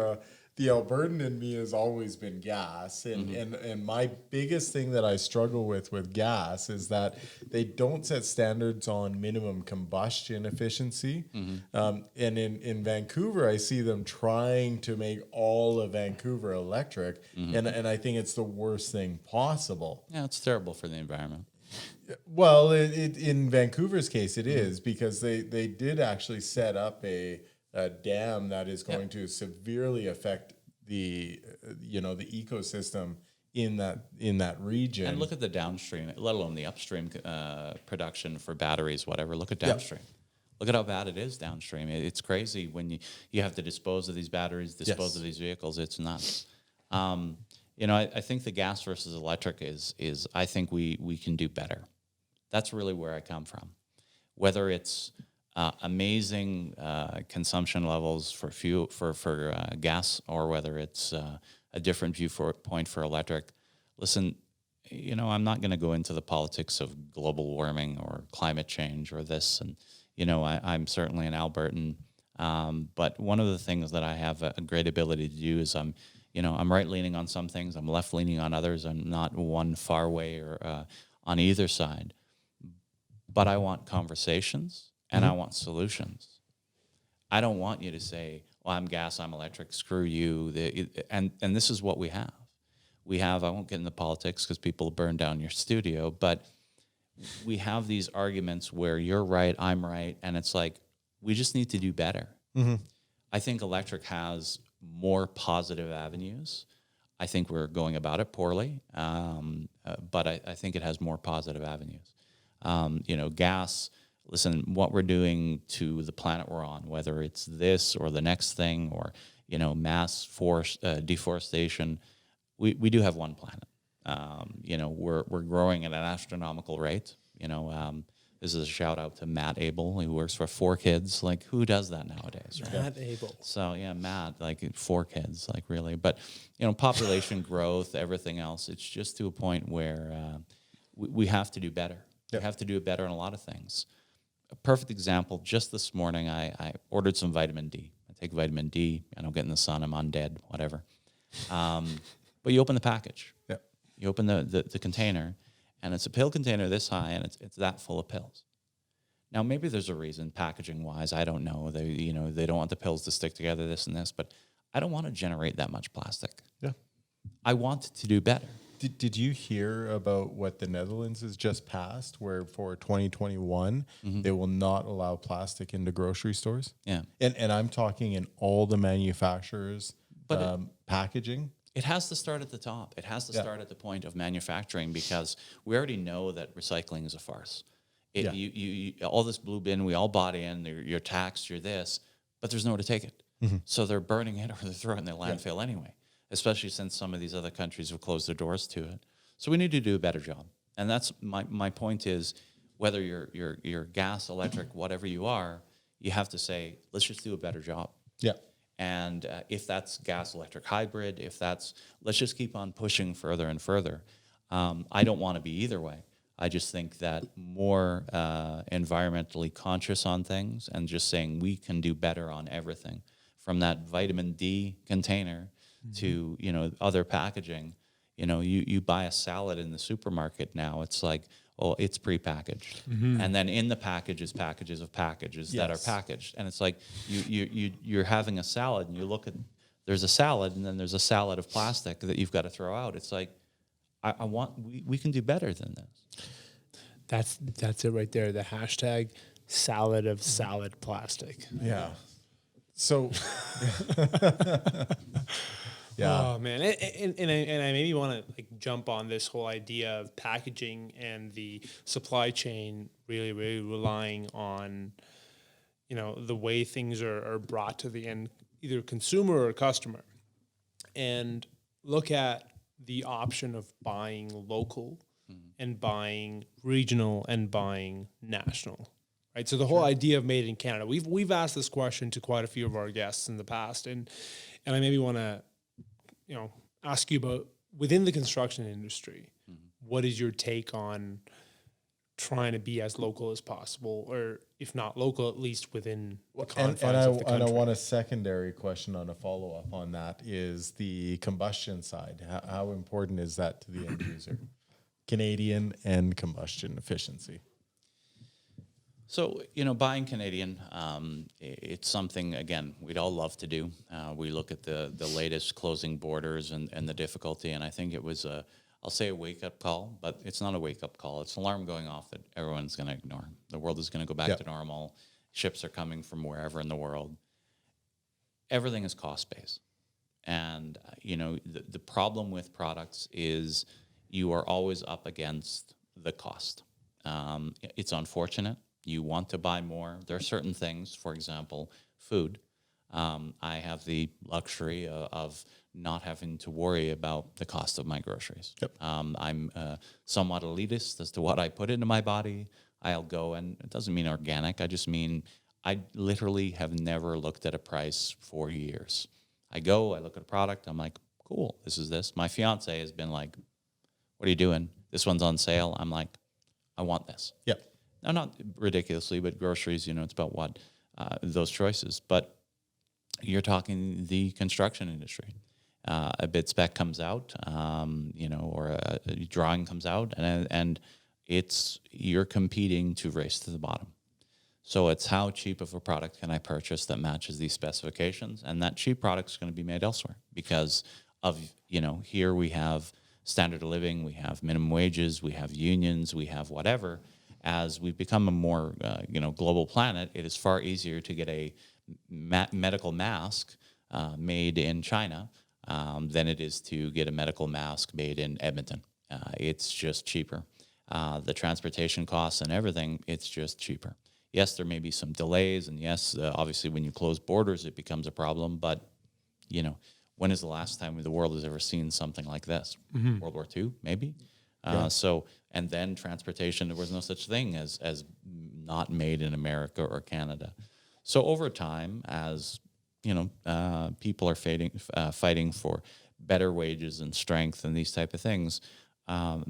the Albertan in me has always been gas, and my biggest thing that I struggle with gas is that they don't set standards on minimum combustion efficiency. And in Vancouver, I see them trying to make all of Vancouver electric, and I think it's the worst thing possible. Yeah, it's terrible for the environment. Well, in Vancouver's case, it is because they did actually set up a dam that is going to severely affect the ecosystem in that region. And look at the downstream, let alone the upstream production for batteries, whatever. Look at downstream. Yep. Look at how bad it is downstream. It's crazy when you have to dispose of these batteries, dispose of these vehicles. It's nuts. I think the gas versus electric is I think we can do better. That's really where I come from. Whether it's amazing consumption levels for fuel for gas, or whether it's a different viewpoint for electric. Listen, I'm not going to go into the politics of global warming or climate change or this, and I'm certainly an Albertan, but one of the things that I have a great ability to do is I'm right-leaning on some things, I'm left-leaning on others. I'm not one far way or on either side. But I want conversations and I want solutions. I don't want you to say, well, I'm gas, I'm electric, screw you. And this is what we have. I won't get into politics because people burn down your studio, but we have these arguments where you're right, I'm right, and it's like, we just need to do better. I think electric has more positive avenues. I think we're going about it poorly, but I think it has more positive avenues. Gas, listen, what we're doing to the planet we're on, whether it's this or the next thing or, mass deforestation, we do have one planet. We're growing at an astronomical rate. This is a shout out to Matt Abel, who works for 4 kids. Like, who does that nowadays? Right? Matt Abel. So yeah, Matt, like 4 kids, like really. But population growth, everything else, it's just to a point where we have to do better. Yep. We have to do it better on a lot of things. A perfect example, just this morning, I ordered some vitamin D. I take vitamin D, I don't get in the sun, I'm undead, whatever. But you open the package. Yep. You open the container, and it's a pill container this high, and it's that full of pills. Now, maybe there's a reason, packaging-wise, I don't know. They don't want the pills to stick together, this and this, but I don't want to generate that much plastic. Yeah. I want to do better. Did you hear about what the Netherlands has just passed, where for 2021, they will not allow plastic into grocery stores? Yeah. And I'm talking in all the manufacturers' packaging. It has to start at the top. It has to start at the point of manufacturing, because we already know that recycling is a farce. You all this blue bin, we all bought in, you're taxed, you're this, but there's nowhere to take it. So they're burning it or they're throwing it in the landfill anyway, especially since some of these other countries have closed their doors to it. So we need to do a better job. And that's my point is, whether you're gas, electric, whatever you are, you have to say, let's just do a better job. Yeah. And if that's gas, electric, hybrid, let's just keep on pushing further and further. I don't want to be either way. I just think that more environmentally conscious on things and just saying we can do better on everything, from that vitamin D container to, other packaging. You buy a salad in the supermarket now, it's like, oh, it's prepackaged. And then in the package is packages of packages that are packaged. And it's like you're having a salad and you look at, there's a salad and then there's a salad of plastic that you've got to throw out. It's like, we can do better than this. That's it right there. The hashtag salad of salad plastic. Yeah. So, yeah. Oh man, and I maybe want to jump on this whole idea of packaging and the supply chain really relying on, the way things are brought to the end, either consumer or customer, and look at the option of buying local and buying regional and buying national. Right, so the whole idea of made in Canada, we've asked this question to quite a few of our guests in the past, and I maybe want to, ask you about, within the construction industry, what is your take on trying to be as local as possible, or if not local, at least within the confines of the country? And I want a secondary question on a follow-up on that, is the combustion side. How important is that to the end user? Canadian and combustion efficiency. So, buying Canadian, it's something, again, we'd all love to do. We look at the latest closing borders and the difficulty, and I think it was I'll say a wake-up call, but it's not a wake-up call. It's an alarm going off that everyone's going to ignore. The world is going to go back to normal. Ships are coming from wherever in the world. Everything is cost-based. And, the problem with products is you are always up against the cost. It's unfortunate. You want to buy more. There are certain things, for example, food. I have the luxury of not having to worry about the cost of my groceries. Yep. I'm somewhat elitist as to what I put into my body. I'll go, and it doesn't mean organic. I just mean I literally have never looked at a price for years. I go, I look at a product, I'm like, cool, this is this. My fiance has been like, what are you doing? This one's on sale. I'm like, I want this. Yep. Now, not ridiculously, but groceries, it's about what those choices. But you're talking the construction industry. A bid spec comes out, or a drawing comes out, and you're competing to race to the bottom. So it's how cheap of a product can I purchase that matches these specifications, and that cheap product is going to be made elsewhere because of, here we have standard of living, we have minimum wages, we have unions, we have whatever. As we've become a more, global planet, it is far easier to get a medical mask made in China than it is to get a medical mask made in Edmonton. It's just cheaper. The transportation costs and everything, it's just cheaper. Yes, there may be some delays, and yes, obviously when you close borders, it becomes a problem, but, when is the last time the world has ever seen something like this? World War II, maybe? And then transportation, there was no such thing as not made in America or Canada. So over time, as people are fighting for better wages and strength and these type of things,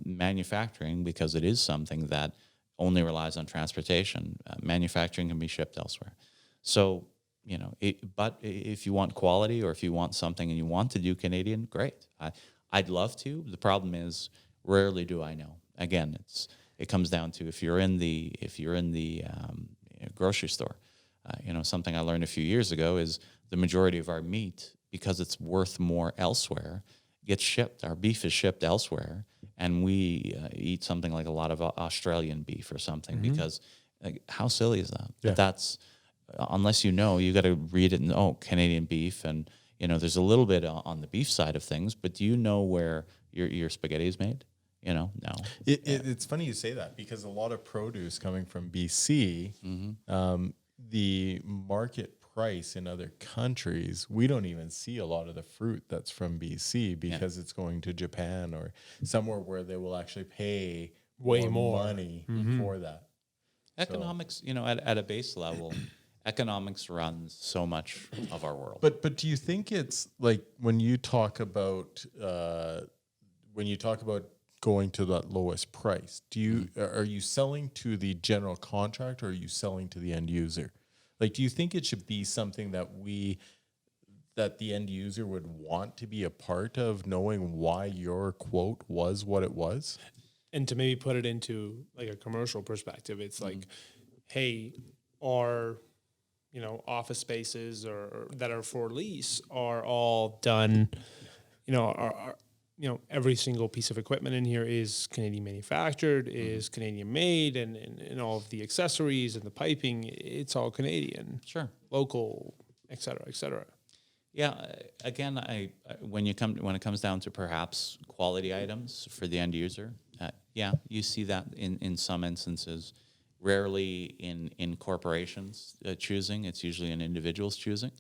manufacturing, because it is something that only relies on transportation, manufacturing can be shipped elsewhere. So, but if you want quality or if you want something and you want to do Canadian, great. I'd love to. The problem is, rarely do I know. Again, it comes down to if you're in the grocery store. Something I learned a few years ago is the majority of our meat, because it's worth more elsewhere, gets shipped. Our beef is shipped elsewhere, and we eat something like a lot of Australian beef or something because, how silly is that? Yeah. But that's unless you got to read it and Canadian beef, and there's a little bit on the beef side of things. But do you know where your spaghetti is made? No. It's funny you say that because a lot of produce coming from BC, the market price in other countries, we don't even see a lot of the fruit that's from BC because it's going to Japan or somewhere where they will actually pay Way more money for that. Economics, at a base level, economics runs so much of our world. But do you think it's like when you talk about going to that lowest price, are you selling to the general contractor or are you selling to the end user? Like, do you think it should be something that the end user would want to be a part of, knowing why your quote was what it was? And to maybe put it into like a commercial perspective, it's like, hey, our office spaces or that are for lease are all done, every single piece of equipment in here is Canadian manufactured, is Canadian made, and all of the accessories and the piping, it's all Canadian. Sure. Local, et cetera, et cetera. Yeah. Again, when it comes down to perhaps quality items for the end user, you see that in some instances. Rarely in corporations choosing. It's usually an individual's choosing.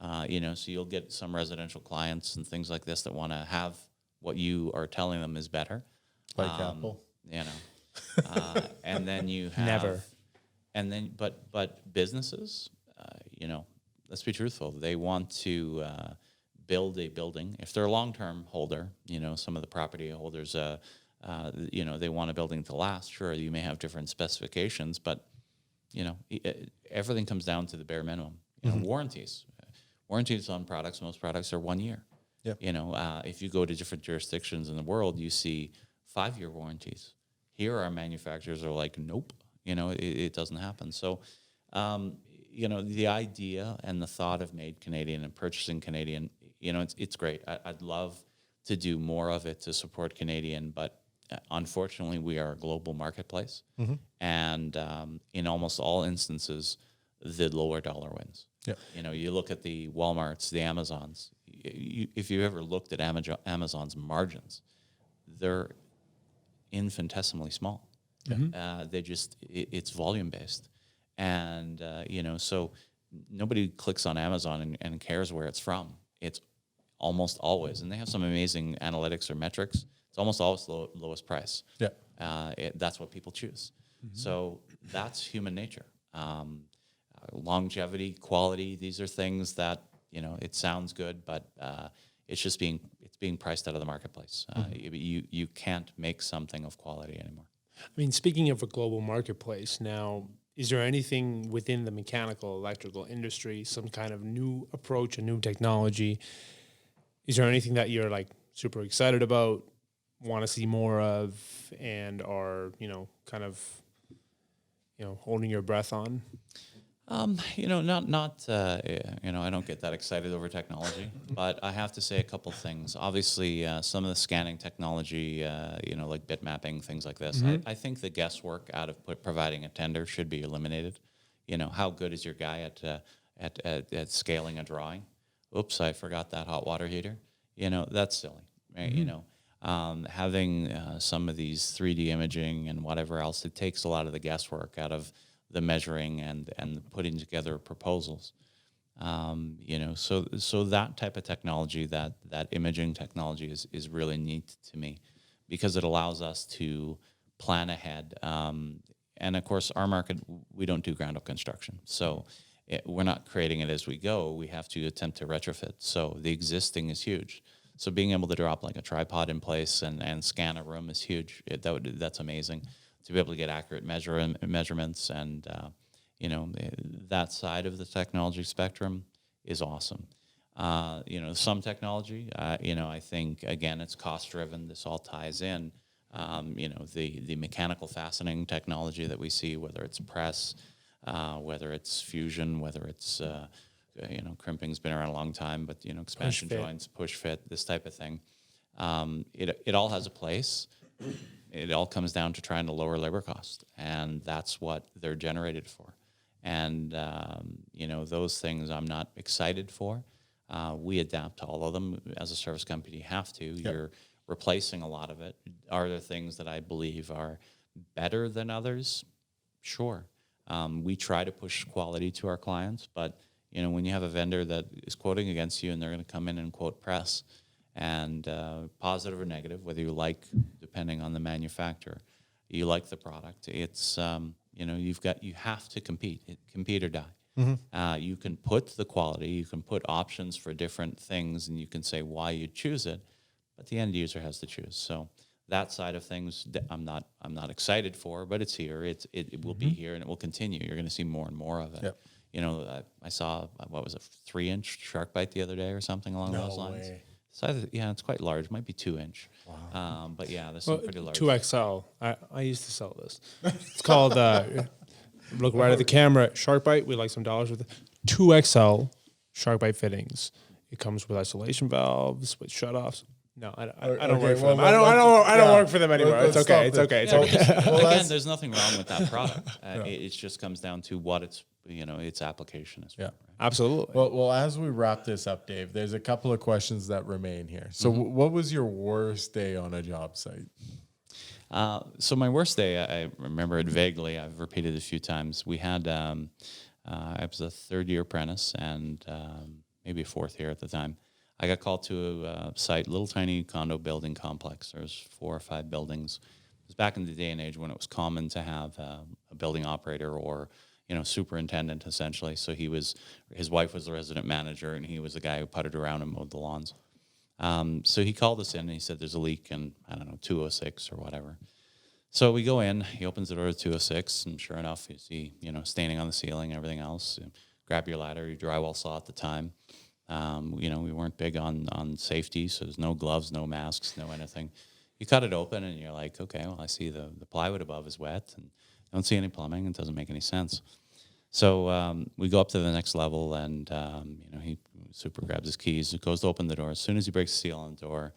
So you'll get some residential clients and things like this that want to have what you are telling them is better. Like Apple. And then you have Never. And then but businesses, let's be truthful. They want to build a building. If they're a long-term holder, some of the property holders, they want a building to last. Sure, you may have different specifications, but everything comes down to the bare minimum. Warranties on products. Most products are 1 year. Yep. If you go to different jurisdictions in the world, you see 5-year warranties. Here, our manufacturers are like, nope. It doesn't happen. So, the idea and the thought of made Canadian and purchasing Canadian, it's great. I'd love to do more of it to support Canadian, but unfortunately, we are a global marketplace, and in almost all instances, the lower dollar wins. Yeah. You look at the Walmarts, the Amazons. If you ever looked at Amazon's margins, they're infinitesimally small. It's volume based, and so nobody clicks on Amazon and cares where it's from. It's almost always, and they have some amazing analytics or metrics. It's almost always the lowest price. Yeah, that's what people choose. So that's human nature. Longevity, quality. These are things that it sounds good, but it's being priced out of the marketplace. You can't make something of quality anymore. I mean, speaking of a global marketplace now, is there anything within the mechanical electrical industry, some kind of new approach, a new technology? Is there anything that you're like super excited about, want to see more of, and are, kind of, holding your breath on? I don't get that excited over technology, but I have to say a couple things. Obviously, some of the scanning technology, like bit mapping, things like this. I think the guesswork out of providing a tender should be eliminated. How good is your guy at scaling a drawing? Oops, I forgot that hot water heater. That's silly, right? Having some of these 3D imaging and whatever else, it takes a lot of the guesswork out of the measuring and putting together proposals. So that type of technology, that imaging technology is really neat to me because it allows us to plan ahead. And of course, our market, we don't do ground up construction. So we're not creating it as we go. We have to attempt to retrofit. So the existing is huge. So being able to drop like a tripod in place and scan a room is huge. That's amazing. To be able to get accurate measurements and, that side of the technology spectrum is awesome. Some technology, I think, again, it's cost-driven. This all ties in. The mechanical fastening technology that we see, whether it's press, whether it's fusion, whether it's, crimping's been around a long time, but, expansion joints, push fit, this type of thing. It all has a place. It all comes down to trying to lower labor cost, and that's what they're generated for. And, those things I'm not excited for. We adapt to all of them. As a service company, you have to. Yep. You're replacing a lot of it. Are there things that I believe are better than others? Sure. We try to push quality to our clients, but, when you have a vendor that is quoting against you and they're going to come in and quote press, and positive or negative, whether you like, depending on the manufacturer, you like the product. It's you have to compete or die. Mm-hmm. You can put the quality, you can put options for different things, and you can say why you choose it, but the end user has to choose. So that side of things, I'm not excited for, but it's here. It will be here, and it will continue. You're going to see more and more of it. Yep. I saw what was a 3-inch shark bite the other day or something along those lines. Way. So it's quite large. It might be 2-inch. Wow. But yeah, there's some pretty large. 2XL. I used to sell this. It's called, look right at the camera, shark bite. We like some dollars with it. 2XL shark bite fittings. It comes with isolation valves, with shutoffs. No, I don't work for them. I don't work for them anymore. It's okay. It's okay. It's okay. Again, there's nothing wrong with that product. It just comes down to what its application is. Yeah, absolutely. Well, as we wrap this up, Dave, there's a couple of questions that remain here. So, what was your worst day on a job site? So my worst day, I remember it vaguely. I've repeated it a few times. We had, I was a third-year apprentice and maybe a fourth year at the time. I got called to a site, little tiny condo building complex. There was 4 or 5 buildings. It was back in the day and age when it was common to have a building operator or superintendent essentially. So his wife was the resident manager, and he was the guy who putted around and mowed the lawns. So he called us in and he said there's a leak in, 206 or whatever. So we go in, he opens the door to 206, and sure enough, you see, staining on the ceiling and everything else. You grab your ladder, your drywall saw at the time. We weren't big on safety, so there's no gloves, no masks, no anything. You cut it open and you're like, okay, well, I see the plywood above is wet and I don't see any plumbing. It doesn't make any sense. So we go up to the next level and, he super grabs his keys, goes to open the door. As soon as he breaks the seal on the door,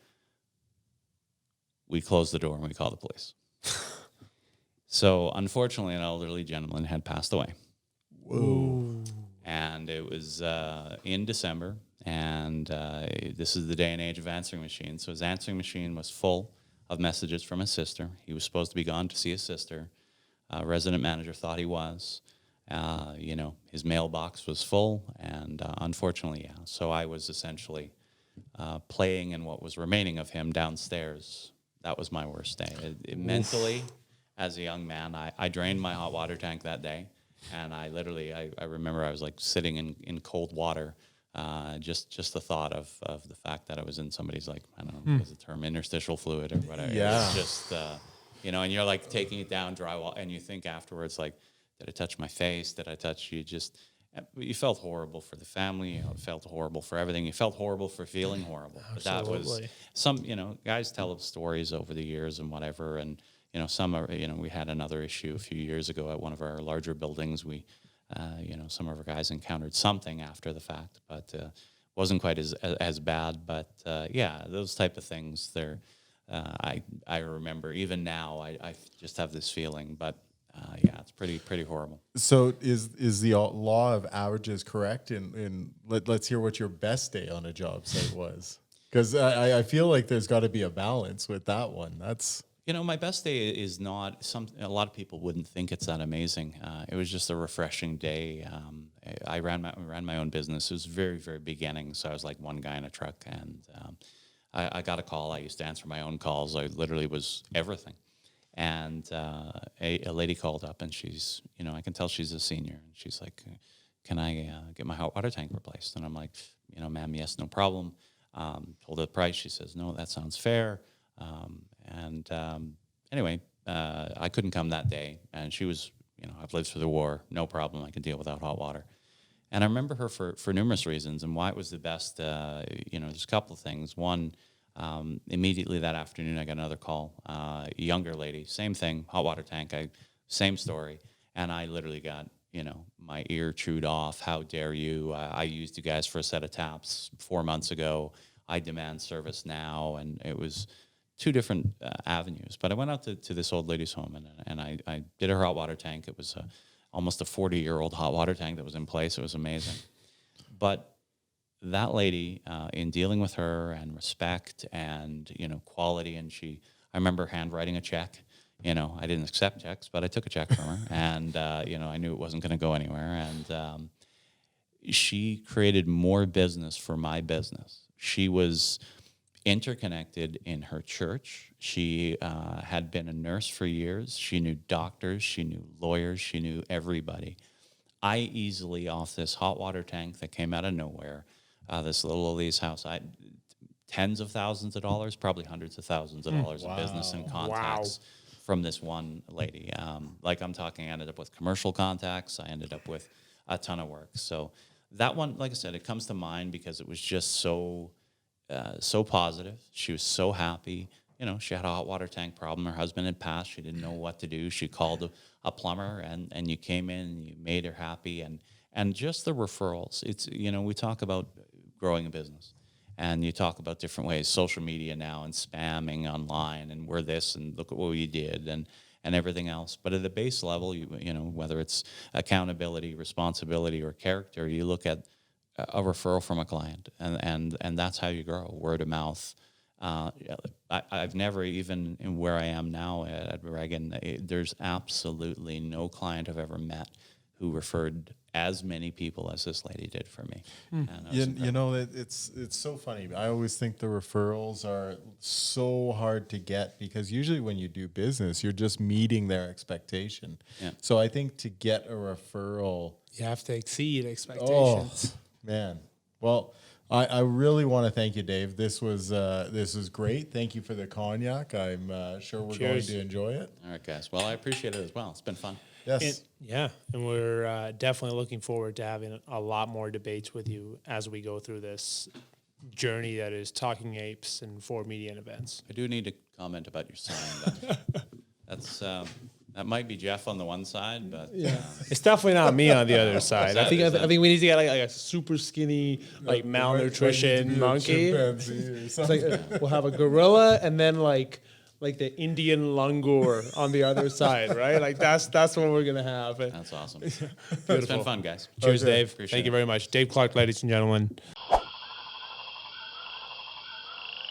we close the door and we call the police. So unfortunately, an elderly gentleman had passed away. Whoa. And it was in December, and this is the day and age of answering machines. So his answering machine was full of messages from his sister. He was supposed to be gone to see his sister. Resident manager thought he was. His mailbox was full, and unfortunately, yeah. So I was essentially playing in what was remaining of him downstairs. That was my worst day. Mentally, as a young man, I drained my hot water tank that day. And I literally, I remember I was like sitting in cold water, just the thought of the fact that I was in somebody's, like, I don't know, what's the term, interstitial fluid or whatever. Yeah. It was just, you know, and you're like taking it down drywall, and you think afterwards, like, did I touch my face? Did I touch you? You felt horrible for the family. You felt horrible for everything. You felt horrible for feeling horrible. But that was guys tell stories over the years and whatever. And, we had another issue a few years ago at one of our larger buildings. Some of our guys encountered something after the fact, but wasn't quite as bad. But those type of things there. I remember even now, I just have this feeling, but it's pretty horrible. So is the law of averages correct? And let's hear what your best day on a job site was, because I feel like there's got to be a balance with that one. That's my best day is not something a lot of people wouldn't think it's that amazing. It was just a refreshing day. I ran my own business. It was very, very beginning, so I was like one guy in a truck, and I got a call. I used to answer my own calls. I literally was everything. And a lady called up, and she's, I can tell she's a senior, and she's like, can I get my hot water tank replaced? And I'm like, ma'am, yes, no problem. Told her the price. She says, no, that sounds fair. Anyway, I couldn't come that day, and she was, I've lived through the war, no problem. I can deal without hot water. And I remember her for numerous reasons, and why it was the best. There's a couple of things. One, immediately that afternoon, I got another call. A younger lady, same thing, hot water tank, same story. And I literally got, my ear chewed off. How dare you? I used you guys for a set of taps 4 months ago. I demand service now. And it was two different avenues. But I went out to this old lady's home, and I did her hot water tank. It was almost a 40-year-old hot water tank that was in place. It was amazing. But that lady, in dealing with her and respect and, quality, and I remember handwriting a check. I didn't accept checks, but I took a check from her, and, I knew it wasn't going to go anywhere. And she created more business for my business. She was interconnected in her church. She had been a nurse for years. She knew doctors. She knew lawyers. She knew everybody. I easily, off this hot water tank that came out of nowhere, this little old lady's house, tens of thousands of dollars, probably hundreds of thousands of dollars of business and contacts from this one lady. Like I'm talking, I ended up with commercial contacts. I ended up with a ton of work. So that one, like I said, it comes to mind because it was just so positive. She was so happy. She had a hot water tank problem. Her husband had passed. She didn't know what to do. She called a plumber, and you came in and you made her happy. And just the referrals. It's, we talk about growing a business, and you talk about different ways, social media now and spamming online, and we're this, and look at what we did, and everything else. But at the base level, whether it's accountability, responsibility, or character, you look at a referral from a client, and that's how you grow, word of mouth. I've never, even in where I am now at Reagan, there's absolutely no client I've ever met who referred as many people as this lady did for me. It's so funny. I always think the referrals are so hard to get, because usually when you do business, you're just meeting their expectation. Yeah. So I think to get a referral, you have to exceed expectations. Oh, man. Well, I really want to thank you, Dave. This was great. Thank you for the cognac. I'm sure we're going to enjoy it. All right, guys. Well, I appreciate it as well. It's been fun. Yes. And we're definitely looking forward to having a lot more debates with you as we go through this journey that is Talking Apes and 4 Media and Events. I do need to comment about your sign. That's that might be Jeff on the one side, but it's definitely not me on the other side. I think we need to get like a super skinny, like malnutrition monkey. It's like we'll have a gorilla, and then like the Indian langur on the other side, right? Like that's what we're gonna have. That's awesome. It's been fun, guys. Cheers, Dave. Appreciate Thank you very much. Dave Clarke, ladies and gentlemen.